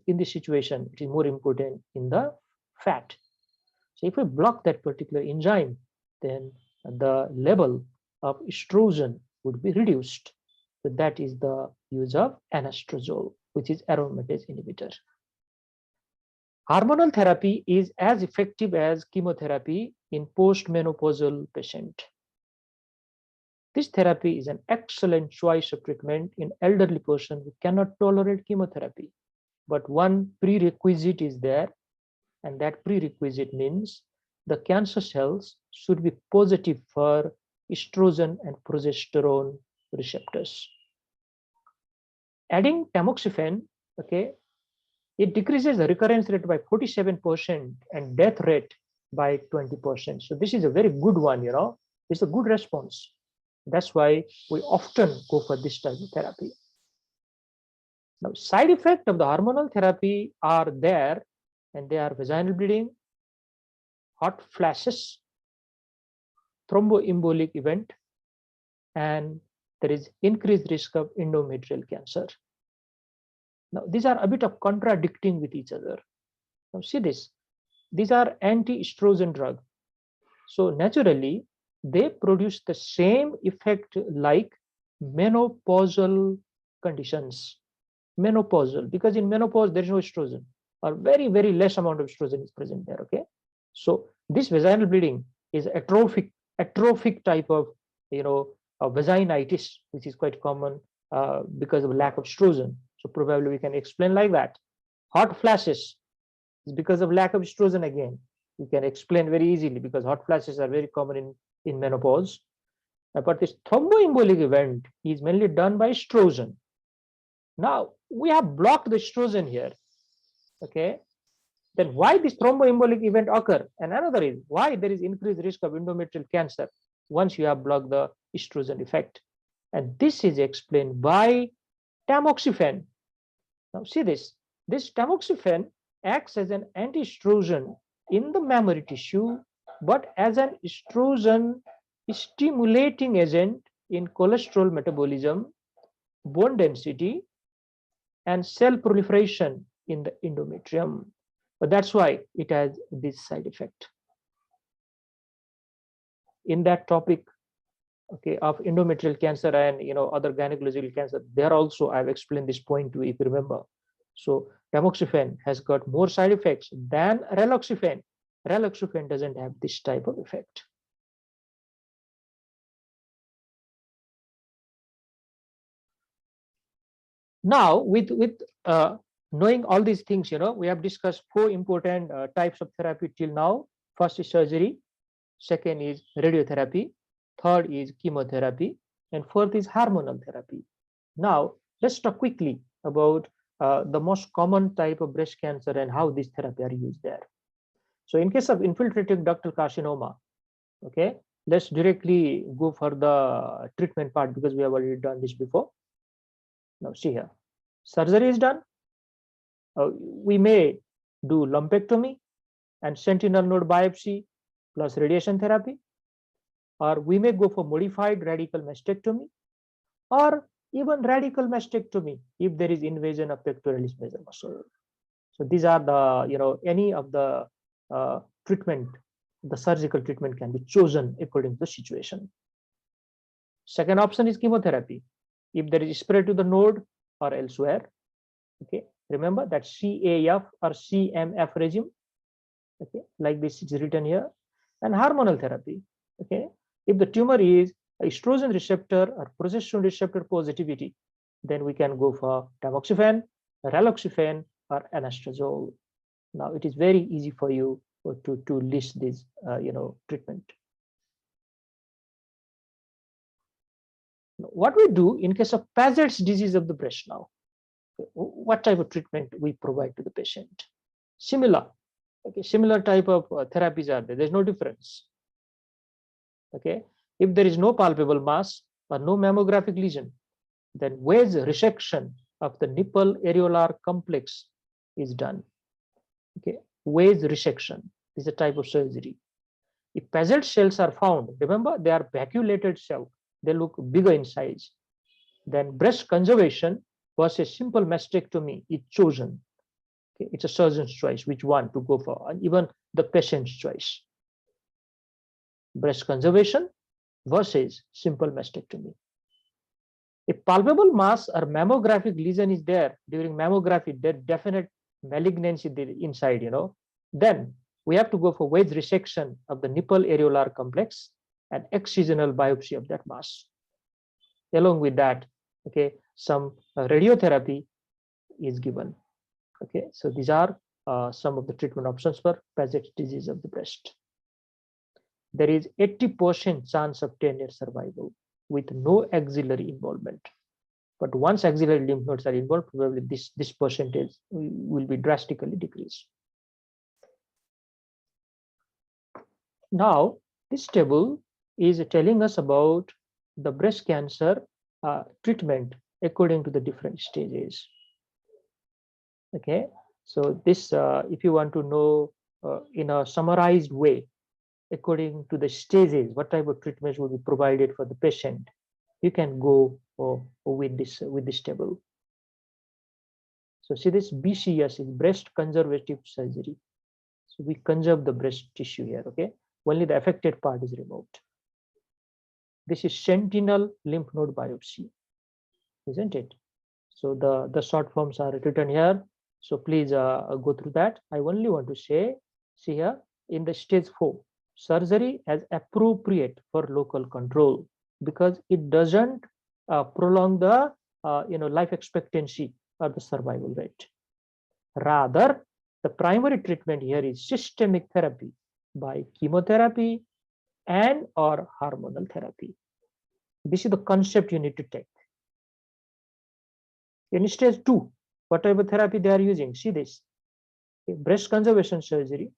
in this situation, it is more important in the fat. So if we block that particular enzyme, then the level of estrogen would be reduced. So that is the use of anastrozole, which is aromatase inhibitor. Hormonal therapy is as effective as chemotherapy in postmenopausal patient. This therapy is an excellent choice of treatment in elderly person who cannot tolerate chemotherapy. But one prerequisite is there, and that prerequisite means the cancer cells should be positive for estrogen and progesterone receptors. Adding tamoxifen, okay, it decreases the recurrence rate by 47% and death rate by 20%. So this is a very good one, you know, it's a good response. That's why we often go for this type of therapy. Now, side effects of the hormonal therapy are there, and they are vaginal bleeding, hot flashes, thromboembolic event, and there is increased risk of endometrial cancer. Now, these are a bit of contradicting with each other. Now, see this. These are anti-estrogen drugs. So naturally, they produce the same effect like menopausal conditions. Menopausal, because in menopause, there is no estrogen, or very, very less amount of estrogen is present there, okay? So this vaginal bleeding is atrophic type of, you know, vaginitis, which is quite common because of lack of estrogen. So probably we can explain like that. Hot flashes is because of lack of estrogen again. We can explain very easily because hot flashes are very common in menopause. But this thromboembolic event is mainly done by estrogen. Now we have blocked the estrogen here, okay? Then why this thromboembolic event occur? And another is why there is increased risk of endometrial cancer once you have blocked the estrogen effect. And this is explained by tamoxifen. Now see this. This tamoxifen acts as an anti-estrogen in the mammary tissue, but as an estrogen stimulating agent in cholesterol metabolism, bone density, and cell proliferation in the endometrium. But that's why it has this side effect. In that topic, okay, of endometrial cancer and, you know, other gynecological cancer, there also I've explained this point to you, if you remember. So tamoxifen has got more side effects than raloxifene. Raloxifene doesn't have this type of effect. Now, with knowing all these things, you know, we have discussed 4 important types of therapy till now. First is surgery, second is radiotherapy, third is chemotherapy, and fourth is hormonal therapy. Now, let's talk quickly about the most common type of breast cancer and how these therapies are used there. So in case of infiltrating ductal carcinoma, okay, let's directly go for the treatment part because we have already done this before. Now see here, surgery is done. We may do lumpectomy and sentinel node biopsy plus radiation therapy, or we may go for modified radical mastectomy, or even radical mastectomy if there is invasion of pectoralis major muscle. So these are the, you know, any of the treatment, the surgical treatment can be chosen according to the situation. Second option is chemotherapy. If there is spread to the node or elsewhere, okay, remember that CAF or CMF regime, okay, like this is written here. And hormonal therapy, okay, if the tumor is estrogen receptor or progesterone receptor positivity, then we can go for tamoxifen, raloxifene, or anastrozole. Now it is very easy for you to list this, you know, treatment. What we do in case of Paget's disease of the breast now, what type of treatment we provide to the patient? Similar, okay, similar type of therapies are there. There's no difference. Okay, if there is no palpable mass or no mammographic lesion, then wedge resection of the nipple areolar complex is done. Okay, wedge resection is a type of surgery. If Paget cells are found, remember they are vacuolated cells. They look bigger in size. Then breast conservation versus simple mastectomy is chosen. Okay, it's a surgeon's choice which one to go for. And even the patient's choice. Breast conservation versus simple mastectomy. If palpable mass or mammographic lesion is there during mammography, there definite malignancy inside, then we have to go for wedge resection of the nipple areolar complex and excisional biopsy of that mass. Along with that, okay, some radiotherapy is given. Okay, so these are some of the treatment options for Paget disease of the breast. There is 80% chance of 10-year survival with no axillary involvement. But once axillary lymph nodes are involved, probably this percentage will be drastically decreased. Now, this table is telling us about the breast cancer treatment according to the different stages. Okay, so this, if you want to know in a summarized way, according to the stages, what type of treatments will be provided for the patient, you can go with this table. So see, this BCS is breast conservative surgery. So we conserve the breast tissue here. Okay, only the affected part is removed. This is sentinel lymph node biopsy, isn't it? So the short forms are written here. So please go through that. I only want to say, see here in the stage 4, surgery as appropriate for local control because it doesn't prolong the life expectancy or the survival rate. Rather, the primary treatment here is systemic therapy by chemotherapy and or hormonal therapy. This is the concept you need to take. In stage 2, what type of therapy they are using? See this, okay, breast conservation surgery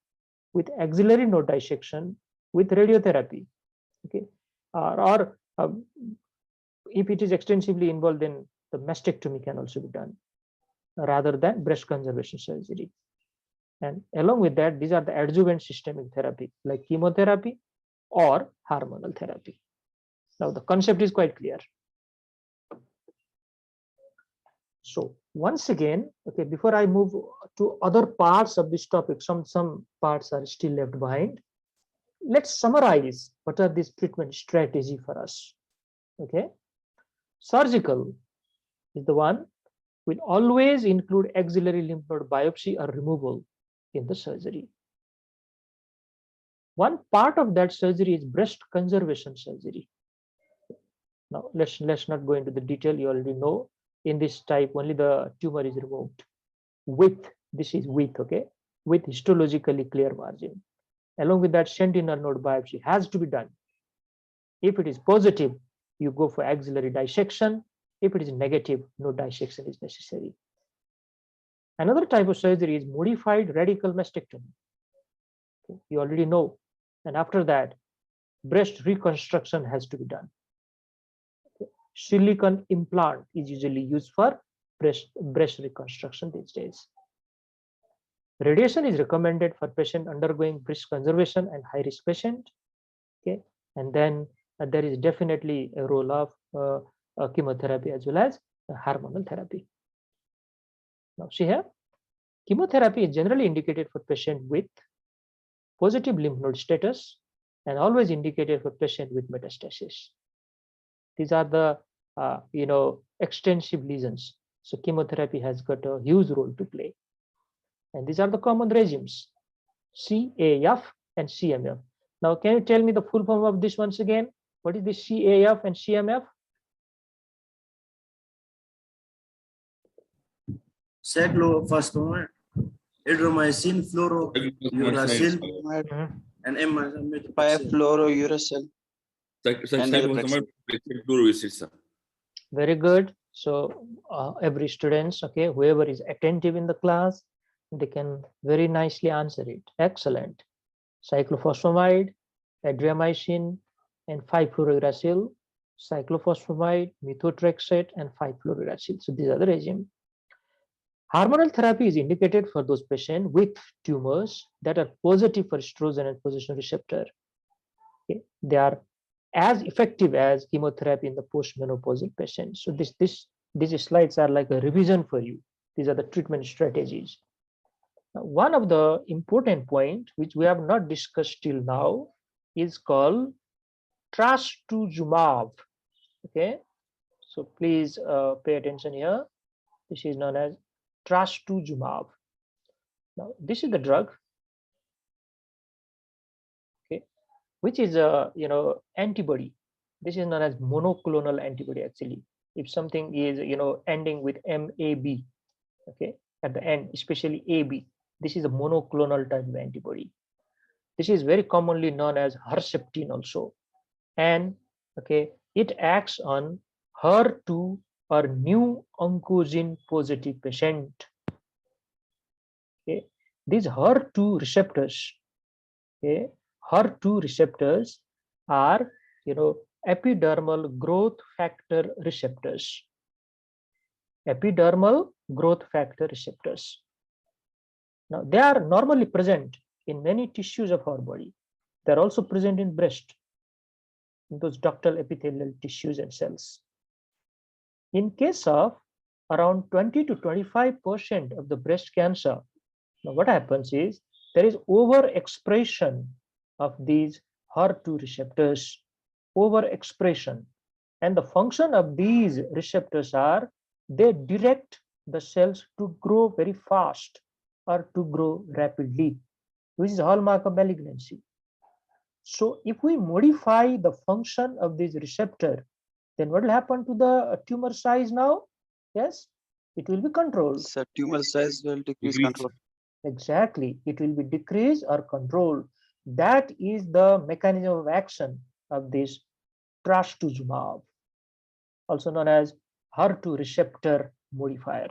with axillary node dissection with radiotherapy. Okay, or if it is extensively involved, then the mastectomy can also be done rather than breast conservation surgery. And along with that, these are the adjuvant systemic therapy like chemotherapy or hormonal therapy. Now the concept is quite clear. So once again, okay, before I move to other parts of this topic, some parts are still left behind. Let's summarize what are these treatment strategy for us. Okay, surgical is the one will always include axillary lymph node biopsy or removal in the surgery. One part of that surgery is breast conservation surgery. Now let's not go into the detail. You already know. In this type, only the tumor is removed with, this is with, okay, with histologically clear margin. Along with that, sentinel node biopsy has to be done. If it is positive, you go for axillary dissection. If it is negative, no dissection is necessary. Another type of surgery is modified radical mastectomy. Okay, you already know. And after that, breast reconstruction has to be done. Silicone implant is usually used for breast reconstruction these days. Radiation is recommended for patient undergoing breast conservation and high risk patient. Okay, and then there is definitely a role of chemotherapy as well as hormonal therapy. Now see here, chemotherapy is generally indicated for patient with positive lymph node status and always indicated for patient with metastasis. These are the extensive lesions. So chemotherapy has got a huge role to play. And these are the common regimes, CAF and CMF. Now, can you tell me the full form of this once again? What is the CAF and CMF? Cyclophosphamide, erythromycin, fluorouracil, and imidacloprid. 5-fluorouracil. Very good. So every students, okay, whoever is attentive in the class, they can very nicely answer it. Excellent. Cyclophosphamide, adriamycin, and 5-fluorouracil, cyclophosphamide, methotrexate, and 5-fluorouracil. So these are the regime. Hormonal therapy is indicated for those patients with tumors that are positive for estrogen and progesterone receptor. Okay. They are as effective as chemotherapy in the postmenopausal patients. So these slides are like a revision for you. These are the treatment strategies. Now, one of the important point which we have not discussed till now is called trastuzumab. Okay, so please pay attention here. This is known as trastuzumab. Now, this is the drug, okay, which is a antibody. This is known as monoclonal antibody. Actually, if something is ending with MAB, okay, at the end, especially AB, this is a monoclonal type of antibody. This is very commonly known as Herceptin also, and okay, it acts on HER2 or new oncogene positive patient. Okay, these HER2 receptors, okay, HER2 receptors are epidermal growth factor receptors. Epidermal growth factor receptors. Now, they are normally present in many tissues of our body. They are also present in breast, in those ductal epithelial tissues and cells. In case of around 20 to 25% of the breast cancer, now what happens is there is overexpression of these HER2 receptors, overexpression. And the function of these receptors are they direct the cells to grow very fast or to grow rapidly, which is a hallmark of malignancy. So if we modify the function of this receptor, then what will happen to the tumor size now? Yes, it will be controlled. So tumor size will decrease Decrease. control. Exactly, it will be decreased or controlled. That is the mechanism of action of this trastuzumab, also known as HER2 receptor modifier.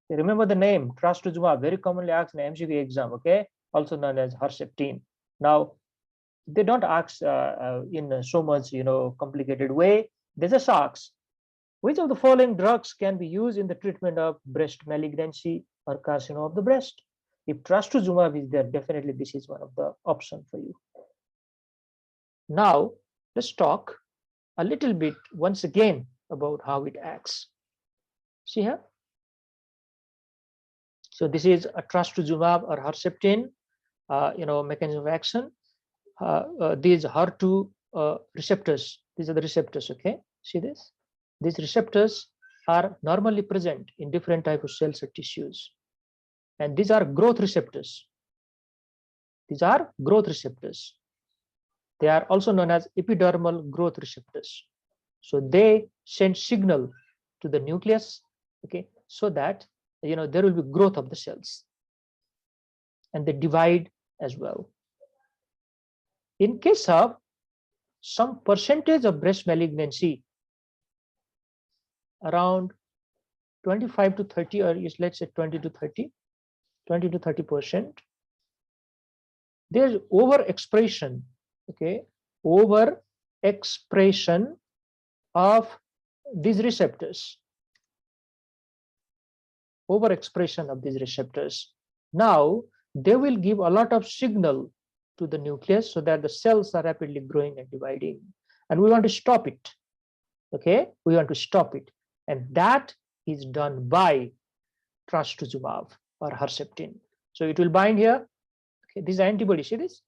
Remember the name trastuzumab, very commonly asked in MCQ exam, okay, also known as Herceptin. Now, they don't ask in so much complicated way. They just ask, which of the following drugs can be used in the treatment of breast malignancy or carcinoma of the breast? If trastuzumab is there, definitely this is one of the options for you. Now, let's talk a little bit once again about how it acts. See here? So this is a trastuzumab or Herceptin, mechanism of action. These HER2 receptors, these are the receptors, okay? See this? These receptors are normally present in different types of cells or tissues. And these are growth receptors. These are growth receptors. They are also known as epidermal growth receptors. So they send signal to the nucleus, okay, so that there will be growth of the cells. And they divide as well. In case of some percentage of breast malignancy, around 25 to 30, or let's say 20 to 30%, there's overexpression, okay, overexpression of these receptors. Overexpression of these receptors. Now, they will give a lot of signal to the nucleus so that the cells are rapidly growing and dividing. And we want to stop it. Okay, we want to stop it. And that is done by trastuzumab or Herceptin. So it will bind here. Okay, this is antibody. See this?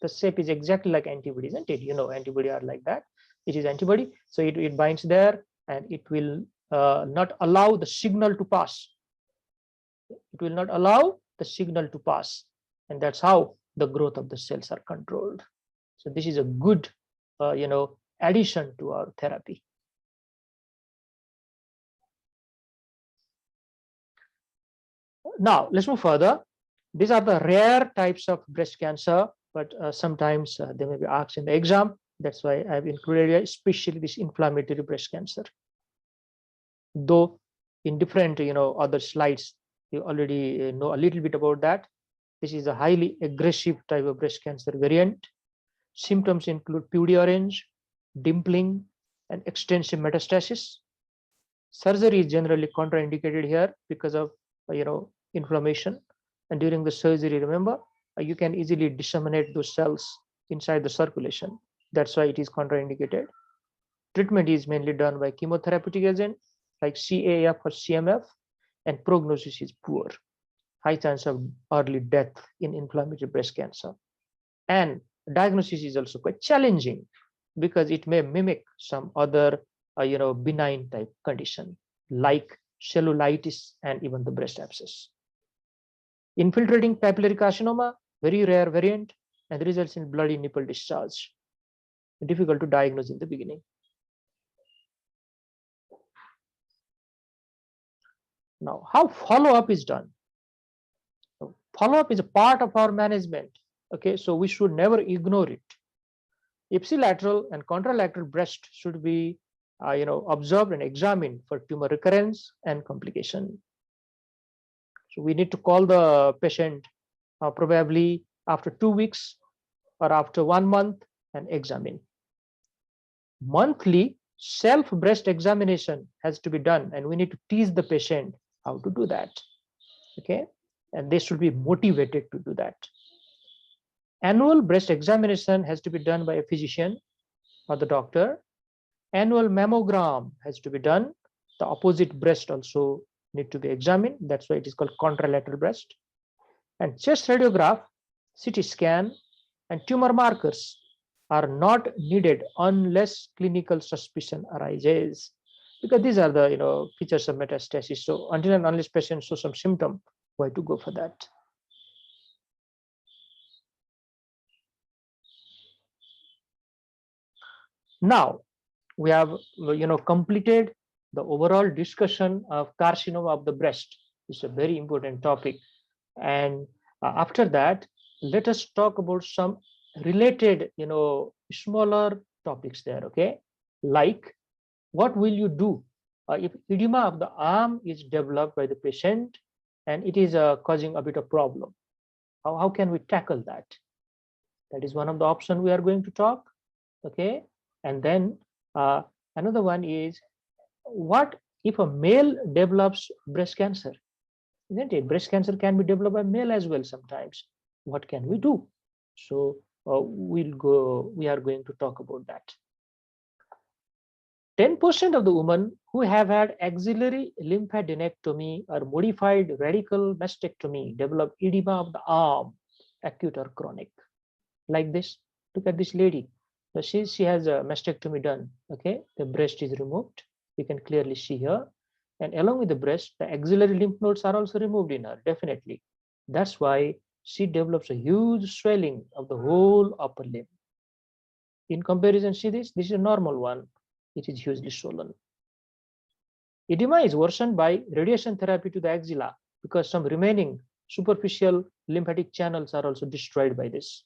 The shape is exactly like antibody, isn't it? Antibody are like that. It is antibody. So it binds there and it will not allow the signal to pass. It will not allow the signal to pass. And that's how the growth of the cells are controlled. So this is a good, addition to our therapy. Now, let's move further. These are the rare types of breast cancer, but sometimes they may be asked in the exam. That's why I've included here, especially this inflammatory breast cancer. Though in different, other slides, you already know a little bit about that. This is a highly aggressive type of breast cancer variant. Symptoms include pudgy orange, dimpling, and extensive metastasis. Surgery is generally contraindicated here because of, inflammation. And during the surgery, remember, you can easily disseminate those cells inside the circulation. That's why it is contraindicated. Treatment is mainly done by chemotherapeutic agent like CAF or CMF, and prognosis is poor. high chance of early death in inflammatory breast cancer. And diagnosis is also quite challenging because it may mimic some other benign type condition like cellulitis and even the breast abscess. Infiltrating papillary carcinoma, very rare variant, and results in bloody nipple discharge. Difficult to diagnose in the beginning. Now, how follow-up is done? So follow-up is a part of our management. Okay, so we should never ignore it. Ipsilateral and contralateral breast should be observed and examined for tumor recurrence and complication. So we need to call the patient probably after 2 weeks or after 1 month and examine. Monthly self breast examination has to be done, and we need to teach the patient how to do that. Okay, and they should be motivated to do that. Annual breast examination has to be done by a physician or the doctor. Annual mammogram has to be done. The opposite breast also need to be examined. That's why it is called contralateral breast. And chest radiograph, CT scan, and tumor markers are not needed unless clinical suspicion arises, because these are the features of metastasis. So until and unless patient shows some symptom, why to go for that? Now we have completed the overall discussion of carcinoma of the breast. It's a very important topic, and after that, let us talk about some related smaller topics there. Okay, like what will you do if edema of the arm is developed by the patient and it is causing a bit of problem? How can we tackle that? That is one of the options we are going to talk. Okay, and then another one is, what if a male develops breast cancer? Isn't it? Breast cancer can be developed by male as well sometimes. What can we do? So we are going to talk about that. 10% of the women who have had axillary lymphadenectomy or modified radical mastectomy develop edema of the arm, acute or chronic. Like this. Look at this lady. So she has a mastectomy done. Okay, the breast is removed. You can clearly see here. And along with the breast, the axillary lymph nodes are also removed in her, definitely. That's why she develops a huge swelling of the whole upper limb. In comparison, see this is a normal one. It is hugely swollen. Edema is worsened by radiation therapy to the axilla because some remaining superficial lymphatic channels are also destroyed by this.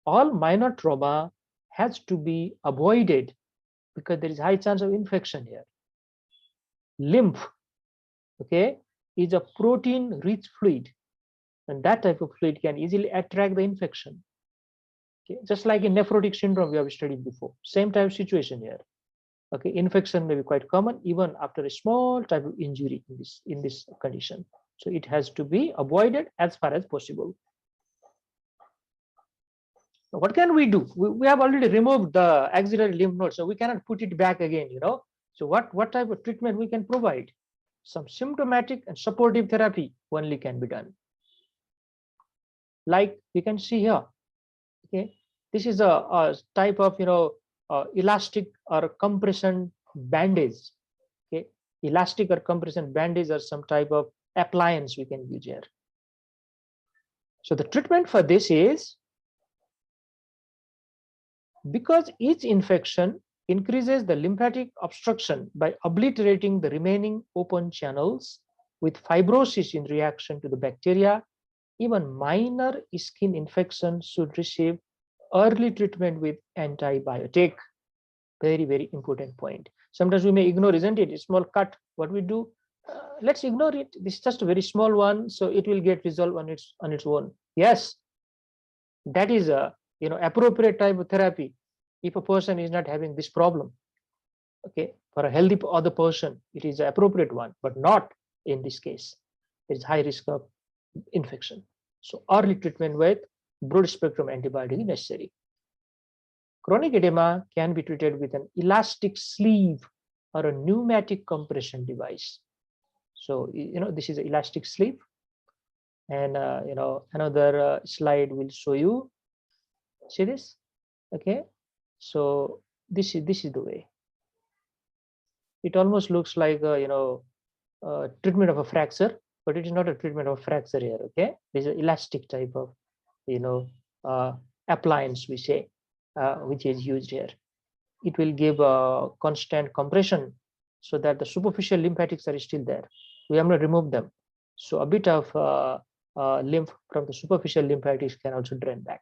All minor trauma has to be avoided because there is high chance of infection here. Lymph, okay, is a protein-rich fluid, and that type of fluid can easily attract the infection. Okay, just like in nephrotic syndrome we have studied before, same type of situation here. Okay, infection may be quite common even after a small type of injury in this condition. So it has to be avoided as far as possible. Now, what can we do? We have already removed the axillary lymph node, so we cannot put it back again. So what type of treatment we can provide? Some symptomatic and supportive therapy only can be done. Like you can see here. Okay, this is a type of elastic or compression bandage. Okay, elastic or compression bandage are some type of appliance we can use here. So the treatment for this is, because each infection increases the lymphatic obstruction by obliterating the remaining open channels with fibrosis in reaction to the bacteria, even minor skin infections should receive early treatment with antibiotic. Very, very important point. Sometimes we may ignore, isn't it? A small cut, what we do? Let's ignore it. This is just a very small one, so it will get resolved on its own. Yes, that is a appropriate type of therapy if a person is not having this problem. Okay, for a healthy other person, it is an appropriate one, but not in this case. There is high risk of infection. So early treatment with broad spectrum antibiotic is necessary. Chronic edema can be treated with an elastic sleeve or a pneumatic compression device. So this is an elastic sleeve. And another slide will show you. See this? Okay, so this is the way. It almost looks like treatment of a fracture, but it is not a treatment of a fracture here. Okay, this is an elastic type of appliance, we say, which is used here. It will give a constant compression so that the superficial lymphatics are still there. We have not removed them, so a bit of lymph from the superficial lymphatics can also drain back.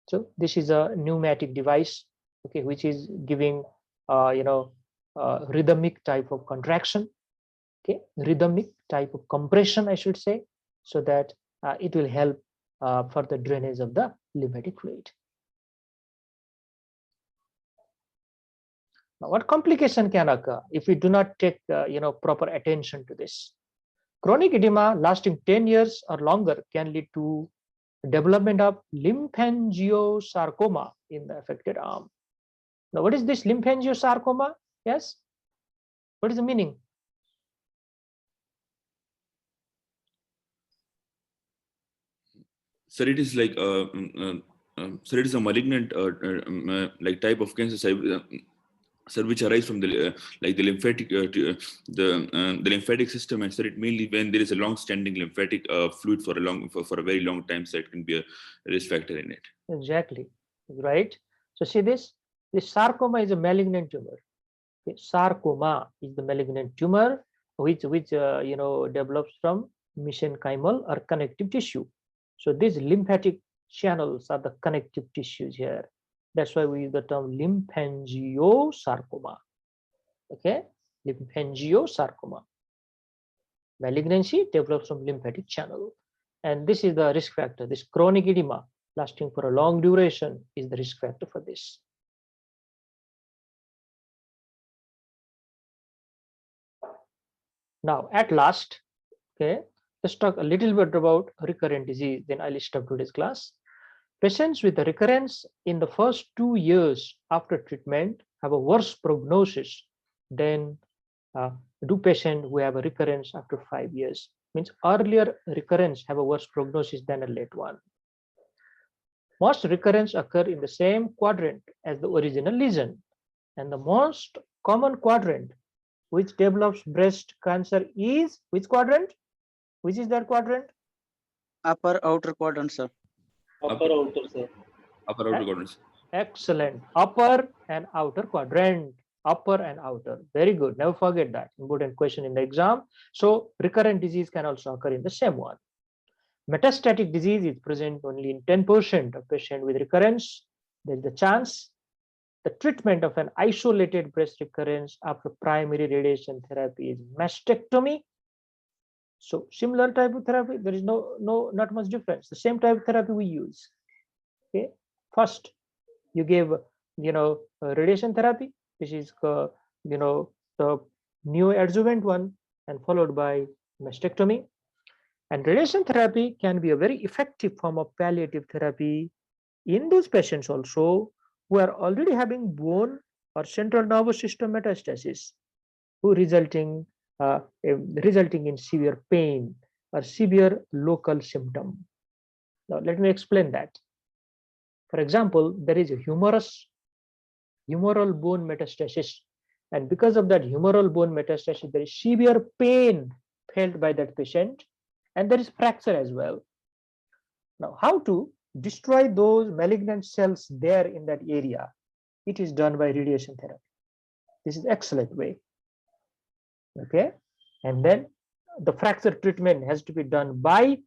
So this is a pneumatic device, okay, which is giving rhythmic type of contraction, okay, rhythmic type of compression, I should say, so that it will help for the drainage of the lymphatic fluid. Now, what complication can occur if we do not take proper attention to this? Chronic edema lasting 10 years or longer can lead to development of lymphangiosarcoma in the affected arm. Now, what is this lymphangiosarcoma? Yes, what is the meaning? Sir, it is like sir, it is a malignant like type of cancer, sir, which arise from the like the lymphatic the lymphatic system, and sir, it mainly when there is a long-standing lymphatic fluid for a very long time, so it can be a risk factor in it. Exactly, right. So see this sarcoma is a malignant tumor. Okay. Sarcoma is the malignant tumor which develops from mesenchymal or connective tissue. So these lymphatic channels are the connective tissues here. That's why we use the term lymphangiosarcoma. Okay, lymphangiosarcoma. Malignancy develops from lymphatic channel, and this is the risk factor. This chronic edema lasting for a long duration is the risk factor for this. Now, at last, okay, let's talk a little bit about recurrent disease. Then I'll stop today's class. Patients with recurrence in the first 2 years after treatment have a worse prognosis than do patients who have a recurrence after 5 years. Means earlier recurrence have a worse prognosis than a late one. Most recurrence occur in the same quadrant as the original lesion, and the most common quadrant which develops breast cancer is which quadrant? Which is that quadrant? Upper outer quadrant, sir. Upper outer, sir. Upper outer quadrants. Excellent. Upper and outer quadrant. Upper and outer. Very good. Never forget that. Important question in the exam. So recurrent disease can also occur in the same one. Metastatic disease is present only in 10% of patients with recurrence. There is a chance. The treatment of an isolated breast recurrence after primary radiation therapy is mastectomy. So similar type of therapy, there is not much difference. The same type of therapy we use. Okay, first you give radiation therapy. This is the neoadjuvant one, and followed by mastectomy. And radiation therapy can be a very effective form of palliative therapy in those patients also who are already having bone or central nervous system metastasis, who resulting in severe pain or severe local symptom. Now let me explain that. For example, there is a humoral bone metastasis, and because of that humoral bone metastasis, there is severe pain felt by that patient, and there is fracture as well. Now, how to destroy those malignant cells there in that area? It is done by radiation therapy. This is excellent way. Okay, and then the fracture treatment has to be done by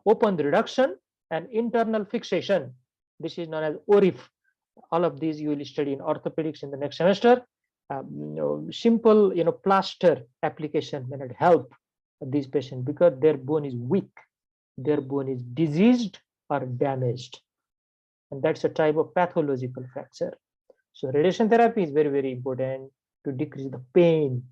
open reduction and internal fixation. This is known as ORIF. All of these you will study in orthopedics in the next semester. Simple plaster application may not help these patients because their bone is weak, their bone is diseased or damaged, and that's a type of pathological fracture. So radiation therapy is very, very important to decrease the pain